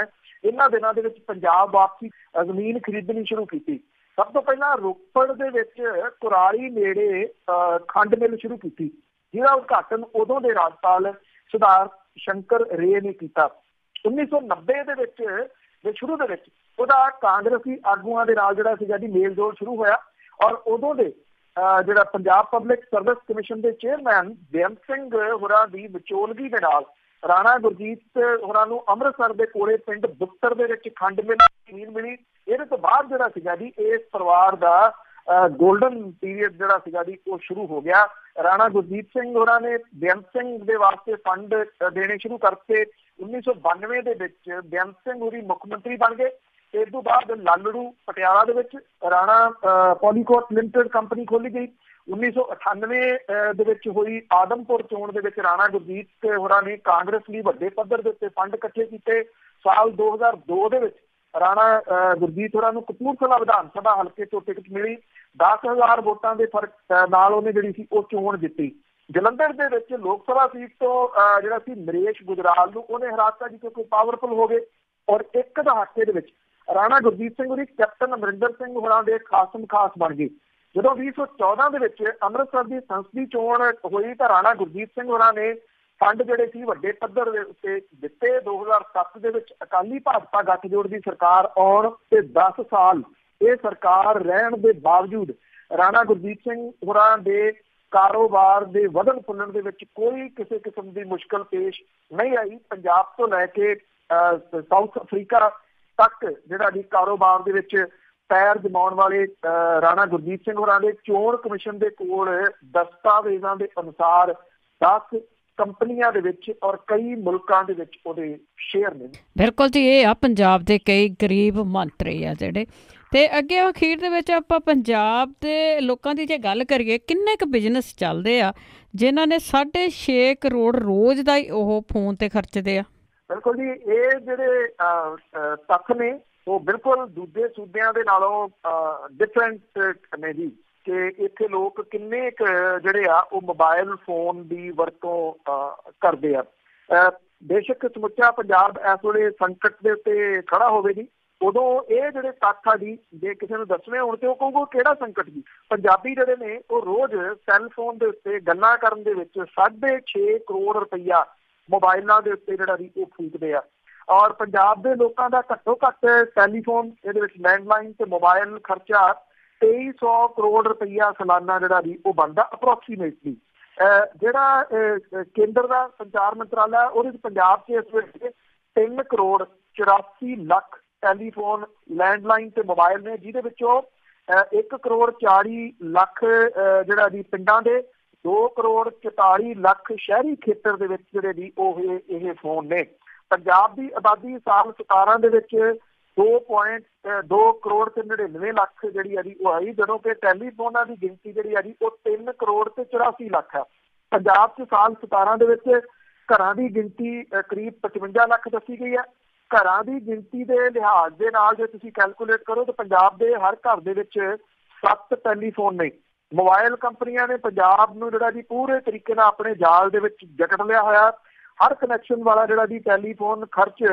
ਇਹਨਾਂ ਦਿਨਾਂ ਦੇ ਵਿੱਚ ਪੰਜਾਬ ਵਾਪਸੀ ਜ਼ਮੀਨ ਖਰੀਦਣੀ ਸ਼ੁਰੂ ਕੀਤੀ। ਸਭ ਤੋਂ ਪਹਿਲਾਂ ਰੋਪੜ ਦੇ ਵਿੱਚ ਕੁਰਾਲੀ ਨੇੜੇ ਖੰਡ ਮਿੱਲ ਸ਼ੁਰੂ ਕੀਤੀ, ਜਿਹਦਾ ਉਦਘਾਟਨ ਉਦੋਂ ਦੇ ਰਾਜਪਾਲ ਸਰਦਾਰ ਸ਼ੰਕਰ ਰੇ ਨੇ ਕੀਤਾ। 1990 ਦੇ ਵਿੱਚ ਸ਼ੁਰੂ ਦੇ ਵਿੱਚ ਉਹਦਾ ਕਾਂਗਰਸੀ ਆਗੂਆਂ ਦੇ ਨਾਲ ਜਿਹੜਾ ਸੀਗਾ ਜੀ ਮੇਲ ਜੋਲ ਸ਼ੁਰੂ ਹੋਇਆ, ਔਰ ਉਦੋਂ ਦੇ ਜਿਹੜਾ ਪੰਜਾਬ ਪਬਲਿਕ ਸਰਵਿਸ ਕਮਿਸ਼ਨ ਦੇ ਚੇਅਰਮੈਨ ਬੇਅੰਤ ਸਿੰਘ ਹੋਰਾਂ ਦੀ ਵਿਚੋਲਗੀ ਦੇ ਨਾਲ ਰਾਣਾ ਗੁਰਜੀਤ ਹੋਰਾਂ ਨੂੰ ਅੰਮ੍ਰਿਤਸਰ ਦੇ ਕੋਲੇ ਪਿੰਡ ਬੁੱਤਰ ਦੇ ਵਿੱਚ ਖੰਡ ਮਿੱਲ ਜ਼ਮੀਨ ਮਿਲੀ। ਇਹਦੇ ਤੋਂ ਬਾਅਦ ਜਿਹੜਾ ਸੀਗਾ ਜੀ ਇਸ ਪਰਿਵਾਰ ਦਾ ਗੋਲਡਨ ਪੀਰੀਅਡ ਜਿਹੜਾ ਸੀਗਾ ਜੀ ਉਹ ਸ਼ੁਰੂ ਹੋ ਗਿਆ। ਰਾਣਾ ਗੁਰਜੀਤ ਸਿੰਘ ਹੋਰਾਂ ਨੇ ਬੇਅੰਤ ਸਿੰਘ ਦੇ ਵਾਸਤੇ ਫੰਡ ਦੇਣੇ ਸ਼ੁਰੂ ਕਰਤੇ। 1992 ਦੇ ਵਿੱਚ ਬੇਅੰਤ ਸਿੰਘ ਹੋਰੀ ਮੁੱਖ ਮੰਤਰੀ ਬਣ ਗਏ। ਇਸ ਤੋਂ ਬਾਅਦ ਲਾਲੜੂ ਪਟਿਆਲਾ ਦੇ ਵਿੱਚ ਰਾਣਾ ਪੋਲੀਕੋਟ ਲਿਮਟਿਡ ਕੰਪਨੀ ਖੋਲੀ ਗਈ। 1998 ਦੇ ਵਿੱਚ ਹੋਈ ਆਦਮਪੁਰ ਚੋਣ ਦੇ ਵਿੱਚ ਰਾਣਾ ਗੁਰਜੀਤ ਹੋਰਾਂ ਨੇ ਕਾਂਗਰਸ ਲਈ ਵੱਡੇ ਪੱਧਰ ਦੇ ਉੱਤੇ ਫੰਡ ਇਕੱਠੇ ਕੀਤੇ। ਸਾਲ 2002 ਦੇ ਵਿੱਚ ਰਾਣਾ ਗੁਰਜੀਤ ਹੋਰਾਂ ਨੂੰ ਕਪੂਰਥਲਾ ਵਿਧਾਨ ਸਭਾ ਹਲਕੇ ਤੋਂ ਟਿਕਟ ਮਿਲੀ। 10,000 ਵੋਟਾਂ ਦੇ ਫਰਕ ਨਾਲ ਉਹਨੇ ਜਿਹੜੀ ਸੀ ਉਹ ਚੋਣ ਜਿੱਤੀ। ਜਲੰਧਰ ਦੇ ਵਿੱਚ ਲੋਕ ਸਭਾ ਸੀਟ ਤੋਂ ਜਿਹੜਾ ਸੀ ਨਰੇਸ਼ ਗੁਜਰਾਲ ਨੂੰ ਉਹਨੇ ਹਰਾਤਾ ਜੀ, ਕਿਉਂਕਿ ਪਾਵਰਫੁਲ ਹੋ ਗਏ। ਔਰ ਇੱਕ ਦਹਾਕੇ ਦੇ ਵਿੱਚ ਰਾਣਾ ਗੁਰਜੀਤ ਸਿੰਘ ਹੋਰੀ ਕੈਪਟਨ ਅਮਰਿੰਦਰ ਸਿੰਘ ਹੋਰਾਂ ਦੇ ਖਾਸਮ ਖਾਸ ਬਣ ਗਏ। ਜਦੋਂ 2014 ਦੇ ਵਿੱਚ ਅੰਮ੍ਰਿਤਸਰ ਦੀ ਸੰਸਦੀ ਚੋਣ ਹੋਈ ਤਾਂ ਰਾਣਾ ਗੁਰਜੀਤ ਸਿੰਘ ਹੋਰਾਂ ਨੇ ਫੰਡ ਜਿਹੜੇ ਸੀ ਵੱਡੇ ਪੱਧਰ ਦੇ ਉੱਤੇ ਦਿੱਤੇ। 2007 ਦੇ ਵਿੱਚ ਅਕਾਲੀ ਭਾਜਪਾ ਗੱਠਜੋੜ ਦੀ ਸਰਕਾਰ ਆਉਣ ਤੇ 10 ਸਾਲ ਇਹ ਸਰਕਾਰ ਰਹਿਣ ਦੇ ਬਾਵਜੂਦ ਰਾਣਾ ਗੁਰਜੀਤ ਸਿੰਘ ਹੋਰਾਂ ਦੇ ਕਾਰੋਬਾਰ ਦੇ ਵਧਣ ਫੁੱਲਣ ਦੇ ਵਿੱਚ ਕੋਈ ਕਿਸੇ ਕਿਸਮ ਦੀ ਮੁਸ਼ਕਲ ਪੇਸ਼ ਨਹੀਂ ਆਈ। ਪੰਜਾਬ ਤੋਂ ਲੈ ਕੇ ਸਾਊਥ ਅਫਰੀਕਾ ਤੱਕ ਜਿਹੜਾ ਜੀ ਕਾਰੋਬਾਰ ਦੇ ਵਿੱਚ ਪੈਰ ਜਮਾਉਣ ਵਾਲੇ ਰਾਣਾ ਗੁਰਜੀਤ ਸਿੰਘ ਹੋਰਾਂ ਦੇ ਚੋਣ ਕਮਿਸ਼ਨ ਦੇ ਕੋਲ ਦਸਤਾਵੇਜ਼ਾਂ ਦੇ ਅਨੁਸਾਰ 10 ਕੰਪਨੀਆਂ ਦੇ ਵਿੱਚ ਔਰ ਕਈ ਮੁਲਕਾਂ ਦੇ ਵਿੱਚ ਉਹਦੇ ਸ਼ੇਅਰ ਨੇ। ਬਿਲਕੁਲ ਜੀ, ਇਹ ਆ ਪੰਜਾਬ ਦੇ ਕਈ ਗਰੀਬ ਮੰਤਰੀ ਆ ਜਿਹੜੇ। ਤੇ ਅੱਗੇ ਅਖੀਰ ਦੇ ਵਿੱਚ ਆਪਾਂ ਪੰਜਾਬ ਦੇ ਲੋਕਾਂ ਦੀ ਜੇ ਗੱਲ ਕਰੀਏ, ਕਿੰਨੇ ਕੁ ਬਿਜ਼ਨਸ ਚੱਲਦੇ ਆ ਜਿਨ੍ਹਾਂ ਨੇ 6.5 ਕਰੋੜ ਰੋਜ਼ ਦਾ ਹੀ ਉਹ ਫੋਨ ਤੇ ਖਰਚਦੇ ਆ? ਬਿਲਕੁਲ ਜੀ, ਇਹ ਜਿਹੜੇ ਤੱਥ ਨੇ ਉਹ ਬਿਲਕੁਲ ਦੂਜੇ ਸੂਬਿਆਂ ਦੇ ਨਾਲੋਂ ਡਿਫਰੈਂਟ ਨੇ ਜੀ, ਕਿ ਇੱਥੇ ਲੋਕ ਕਿੰਨੇ ਕੁ ਜਿਹੜੇ ਆ ਉਹ ਮੋਬਾਇਲ ਫੋਨ ਦੀ ਵਰਤੋਂ ਕਰਦੇ ਆ। ਬੇਸ਼ੱਕ ਸਮੁੱਚਾ ਪੰਜਾਬ ਇਸ ਵੇਲੇ ਸੰਕਟ ਦੇ ਉੱਤੇ ਖੜਾ ਹੋਵੇ ਜੀ, ਉਦੋਂ ਇਹ ਜਿਹੜੇ ਤੱਥ ਆ ਜੀ ਜੇ ਕਿਸੇ ਨੂੰ ਦੱਸਣੇ ਹੋਣ ਤੇ ਉਹ ਕਹੂਗਾ ਕਿਹੜਾ ਸੰਕਟ ਜੀ। ਪੰਜਾਬੀ ਜਿਹੜੇ ਨੇ ਉਹ ਰੋਜ਼ ਸੈੱਲ ਫੋਨ ਦੇ ਉੱਤੇ ਗੱਲਾਂ ਕਰਨ ਦੇ ਵਿੱਚ 6.5 ਕਰੋੜ ਰੁਪਈਆ ਮੋਬਾਇਲਾਂ ਦੇ ਉੱਤੇ ਜਿਹੜਾ ਜੀ ਉਹ ਫੂਕਦੇ ਆ। ਔਰ ਪੰਜਾਬ ਦੇ ਲੋਕਾਂ ਦਾ ਘੱਟੋ ਘੱਟ ਟੈਲੀਫੋਨ ਇਹਦੇ ਵਿੱਚ ਲੈਂਡਲਾਈਨ ਤੇ ਮੋਬਾਇਲ ਖਰਚਾ 2300 ਕਰੋੜ ਰੁਪਈਆ ਸਾਲਾਨਾ ਜਿਹੜਾ ਜੀ ਉਹ ਬਣਦਾ ਅਪਰੋਕਸੀਮੇਟਲੀ। ਜਿਹੜਾ ਕੇਂਦਰ ਦਾ ਸੰਚਾਰ ਮੰਤਰਾਲਾ ਉਹਦੇ ਵਿੱਚ ਪੰਜਾਬ 'ਚ ਇਸ ਵੇਲੇ 3 ਕਰੋੜ 84 ਲੱਖ ਟੈਲੀਫੋਨ ਲੈਂਡਲਾਈਨ ਤੇ ਮੋਬਾਇਲ ਨੇ, ਜਿਹਦੇ ਵਿੱਚੋਂ 1 ਕਰੋੜ 40 ਲੱਖ ਜਿਹੜਾ ਜੀ ਪਿੰਡਾਂ ਦੇ, 2 ਕਰੋੜ 44 ਲੱਖ ਸ਼ਹਿਰੀ ਖੇਤਰ ਦੇ ਵਿੱਚ ਜਿਹੜੇ ਜੀ ਉਹ ਇਹ ਫੋਨ ਨੇ। ਪੰਜਾਬ ਦੀ ਆਬਾਦੀ ਸਾਲ 17 ਦੇ ਵਿੱਚ 2 ਕਰੋੜ ਤੇ 99 ਲੱਖ ਜਿਹੜੀ ਆ ਜੀ ਉਹ ਆਈ, ਜਦੋਂ ਕਿ ਟੈਲੀਫੋਨਾਂ ਦੀ ਗਿਣਤੀ ਜਿਹੜੀ ਆ ਜੀ ਉਹ 3 ਕਰੋੜ ਤੇ 84 ਲੱਖ ਆ। ਪੰਜਾਬ 'ਚ ਸਾਲ 17 ਦੇ ਵਿੱਚ ਘਰਾਂ ਦੀ ਗਿਣਤੀ ਕਰੀਬ 55 ਲੱਖ ਦੱਸੀ ਗਈ ਹੈ। ਘਰਾਂ ਦੀ ਗਿਣਤੀ ਦੇ ਲਿਹਾਜ਼ ਦੇ ਨਾਲ ਜੇ ਤੁਸੀਂ ਕੈਲਕੂਲੇਟ ਕਰੋ ਤਾਂ ਪੰਜਾਬ ਦੇ ਹਰ ਘਰ ਦੇ ਵਿੱਚ 7 ਟੈਲੀਫੋਨ ਨੇ। ਮੋਬਾਈਲ ਕੰਪਨੀਆਂ ਨੇ ਪੰਜਾਬ ਨੂੰ ਜਿਹੜਾ ਜੀ ਪੂਰੇ ਤਰੀਕੇ ਨਾਲ ਆਪਣੇ ਜਾਲ ਦੇ ਵਿੱਚ ਜਕੜ ਲਿਆ ਹੋਇਆ। ਹਰ ਕਨੈਕਸ਼ਨ ਵਾਲਾ ਜਿਹੜਾ ਜੀ ਟੈਲੀਫੋਨ ਖਰਚ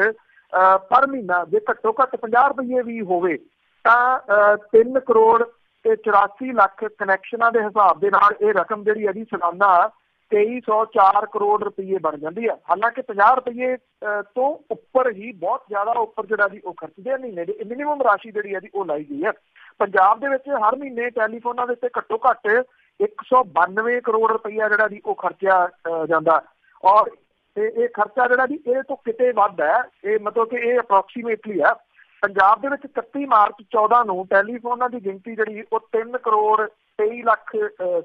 ਪਰ ਮਹੀਨਾ ਜੇ ਘੱਟੋ ਘੱਟ 50 ਰੁਪਏ ਵੀ ਹੋਵੇ ਤਾਂ 3 ਕਰੋੜ ਤੇ 84 ਲੱਖ ਕਨੈਕਸ਼ਨਾਂ ਦੇ ਹਿਸਾਬ ਦੇ ਨਾਲ ਇਹ ਰਕਮ ਜਿਹੜੀ ਹੈ ਜੀ ਸਾਲਾਨਾ 2304 ਕਰੋੜ ਰੁਪਏ ਬਣ ਜਾਂਦੀ ਹੈ। ਹਾਲਾਂਕਿ 50 ਰੁਪਏ ਤੋਂ ਉੱਪਰ ਹੀ ਬਹੁਤ ਜ਼ਿਆਦਾ ਉੱਪਰ ਜਿਹੜਾ ਜੀ ਉਹ ਖਰਚਦੇ ਆ। ਮਹੀਨੇ ਦੀ ਮਿਨੀਮਮ ਰਾਸ਼ੀ ਜਿਹੜੀ ਹੈ ਜੀ ਉਹ ਲਾਈ ਗਈ ਹੈ। ਪੰਜਾਬ ਦੇ ਵਿੱਚ ਹਰ ਮਹੀਨੇ ਟੈਲੀਫੋਨਾਂ ਦੇ ਉੱਤੇ ਘੱਟੋ ਘੱਟ 192 ਕਰੋੜ ਰੁਪਈਆ ਜਿਹੜਾ ਜੀ ਉਹ ਖਰਚਿਆ ਜਾਂਦਾ ਔਰ ਇਹ ਖਰਚਾ ਜਿਹੜਾ ਜੀ ਇਹ ਤੋਂ ਕਿਤੇ ਵੱਧ ਹੈ। ਇਹ ਮਤਲਬ ਕਿ ਇਹ ਅਪਰੋਕਸੀਮੇਟਲੀ ਹੈ। ਪੰਜਾਬ ਦੇ ਵਿੱਚ 31 ਮਾਰਚ 14 ਨੂੰ ਟੈਲੀਫੋਨਾਂ ਦੀ ਗਿਣਤੀ ਜਿਹੜੀ ਉਹ 3 ਕਰੋੜ 23 ਲੱਖ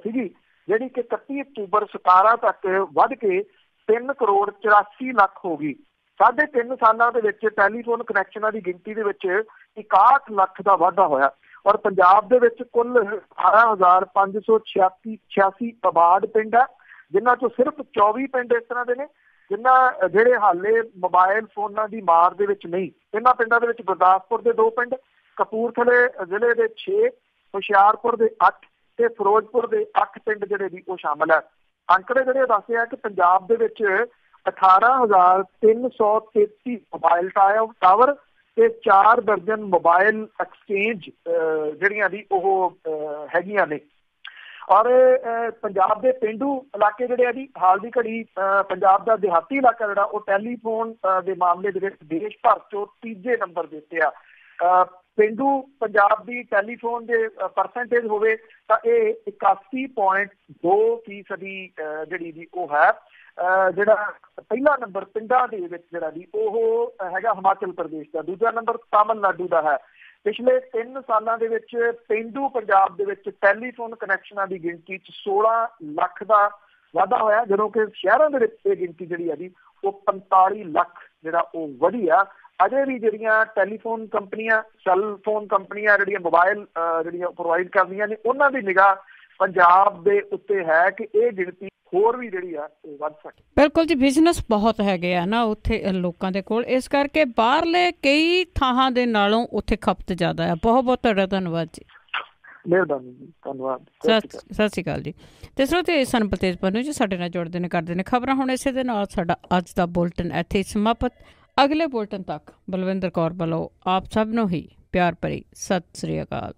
ਸੀਗੀ, ਜਿਹੜੀ ਕਿ 31 ਅਕਤੂਬਰ 17 ਤੱਕ ਵੱਧ ਕੇ 3 ਕਰੋੜ 84 ਲੱਖ ਹੋ ਗਈ। 3.5 ਸਾਲਾਂ ਦੇ ਵਿੱਚ ਟੈਲੀਫੋਨ ਕਨੈਕਸ਼ਨਾਂ ਦੀ ਗਿਣਤੀ ਦੇ ਵਿੱਚ 61 ਲੱਖ ਦਾ ਵਾਧਾ ਹੋਇਆ ਔਰ ਪੰਜਾਬ ਦੇ ਵਿੱਚ ਕੁੱਲ 18,586 ਆਬਾਦ ਪਿੰਡ ਹੈ, ਜਿਨ੍ਹਾਂ ਚੋਂ ਸਿਰਫ 24 ਪਿੰਡ ਇਸ ਤਰ੍ਹਾਂ ਦੇ ਨੇ ਜਿਹੜੇ ਹਾਲੇ ਮੋਬਾਈਲ ਫੋਨਾਂ ਦੀ ਮਾਰ ਦੇ ਵਿੱਚ ਨਹੀਂ। ਇਹਨਾਂ ਪਿੰਡਾਂ ਦੇ ਵਿੱਚ ਗੁਰਦਾਸਪੁਰ ਦੇ 2 ਪਿੰਡ, ਕਪੂਰਥਲੇ ਜ਼ਿਲ੍ਹੇ ਦੇ 6, ਹੁਸ਼ਿਆਰਪੁਰ ਦੇ 8 ਤੇ ਫਿਰੋਜ਼ਪੁਰ ਦੇ 8 ਪਿੰਡ ਜਿਹੜੇ ਵੀ ਉਹ ਸ਼ਾਮਲ ਹੈ। ਅੰਕੜੇ ਜਿਹੜੇ ਦੱਸਦੇ ਆ ਕਿ ਪੰਜਾਬ ਦੇ ਵਿੱਚ 18,333 ਮੋਬਾਈਲ ਟਾਵਰ ਤੇ 4 ਦਰਜਨ ਮੋਬਾਈਲ ਐਕਸਚੇਂਜ ਜਿਹੜੀਆਂ ਦੀ ਉਹ ਹੈਗੀਆਂ ਨੇ ਔਰ ਪੰਜਾਬ ਦੇ ਪੇਂਡੂ ਇਲਾਕੇ ਜਿਹੜੇ ਆ ਜੀ ਹਾਲ ਦੀ ਘੜੀ ਪੰਜਾਬ ਦਾ ਦਿਹਾਤੀ ਇਲਾਕਾ ਜਿਹੜਾ ਉਹ ਟੈਲੀਫੋਨ ਦੇ ਮਾਮਲੇ ਦੇ ਵਿੱਚ ਦੇਸ਼ ਭਰ ਚੋਂ 3 ਨੰਬਰ ਦੇ ਉੱਤੇ ਆ। ਪੇਂਡੂ ਪੰਜਾਬ ਦੀ ਟੈਲੀਫੋਨ ਦੇ ਪਰਸੈਂਟੇਜ ਹੋਵੇ ਤਾਂ ਇਹ 81.2% ਜਿਹੜੀ ਦੀ ਉਹ ਹੈ। ਜਿਹੜਾ ਪਹਿਲਾ ਨੰਬਰ ਪਿੰਡਾਂ ਦੇ ਵਿੱਚ ਜਿਹੜਾ ਜੀ ਉਹ ਹੈਗਾ ਹਿਮਾਚਲ ਪ੍ਰਦੇਸ਼ ਦਾ, ਦੂਜਾ ਨੰਬਰ ਤਾਮਿਲਨਾਡੂ ਦਾ ਹੈ। ਪਿਛਲੇ 3 ਸਾਲਾਂ ਦੇ ਵਿੱਚ ਪੇਂਡੂ ਪੰਜਾਬ ਦੇ ਵਿੱਚ ਟੈਲੀਫੋਨ ਕਨੈਕਸ਼ਨਾਂ ਦੀ ਗਿਣਤੀ 'ਚ 16 ਲੱਖ ਦਾ ਵਾਧਾ ਹੋਇਆ, ਜਦੋਂ ਕਿ ਸ਼ਹਿਰਾਂ ਦੇ ਵਿੱਚ ਇਹ ਗਿਣਤੀ ਜਿਹੜੀ ਹੈ ਜੀ ਉਹ 45 ਲੱਖ ਜਿਹੜਾ ਉਹ ਵਧੀ ਆ। ਅਜੇ ਵੀ ਜਿਹੜੀਆਂ ਟੈਲੀਫੋਨ ਕੰਪਨੀਆਂ, ਸੈੱਲ ਫੋਨ ਕੰਪਨੀਆਂ ਜਿਹੜੀਆਂ ਮੋਬਾਈਲ ਜਿਹੜੀਆਂ ਪ੍ਰੋਵਾਈਡ ਕਰਦੀਆਂ ਨੇ, ਉਹਨਾਂ ਦੀ ਨਿਗਾਹ ਪੰਜਾਬ ਦੇ ਉੱਤੇ ਹੈ ਕਿ ਇਹ ਗਿਣਤੀ ਹੋਰ ਵੀ ਜਿਹੜੀ ਆ ਉਹ ਵੱਧ ਸਕੇ। ਬਿਲਕੁਲ ਜੀ, ਬਿਜ਼ਨਸ ਬਹੁਤ ਹੈਗੇ ਆ ਨਾ ਉੱਥੇ ਲੋਕਾਂ ਦੇ ਕੋਲ, ਇਸ ਕਰਕੇ ਬਾਹਰਲੇ ਕਈ ਥਾਵਾਂ ਦੇ ਨਾਲੋਂ ਉੱਥੇ ਖਪਤ ਜ਼ਿਆਦਾ ਆ। ਬਹੁਤ ਬਹੁਤ ਤੁਹਾਡਾ ਧੰਨਵਾਦ ਜੀ। ਮਿਹਰਬਾਨੀ ਜੀ, ਧੰਨਵਾਦ। ਸਤਿ ਸ਼੍ਰੀ ਅਕਾਲ ਜੀ। ਤੇ ਸਰੋਤੇ ਸਨ ਬਲਤੇਜ ਪੰਨੂ ਜੀ ਸਾਡੇ ਨਾਲ ਜੁੜਦੇ ਨੇ, ਕਰਦੇ ਨੇ ਖਬਰਾਂ। ਹੁਣ ਇਸੇ ਦੇ ਨਾਲ ਸਾਡਾ ਅੱਜ ਦਾ ਬੁਲਟਨ ਇੱਥੇ ਸਮਾਪਤ। ਅਗਲੇ ਬੁਲਟਨ ਤੱਕ ਬਲਵਿੰਦਰ ਕੌਰ ਵੱਲੋਂ ਆਪ ਸਭ ਨੂੰ ਹੀ ਪਿਆਰ ਭਰੀ ਸਤਿ ਸ਼੍ਰੀ ਅਕਾਲ।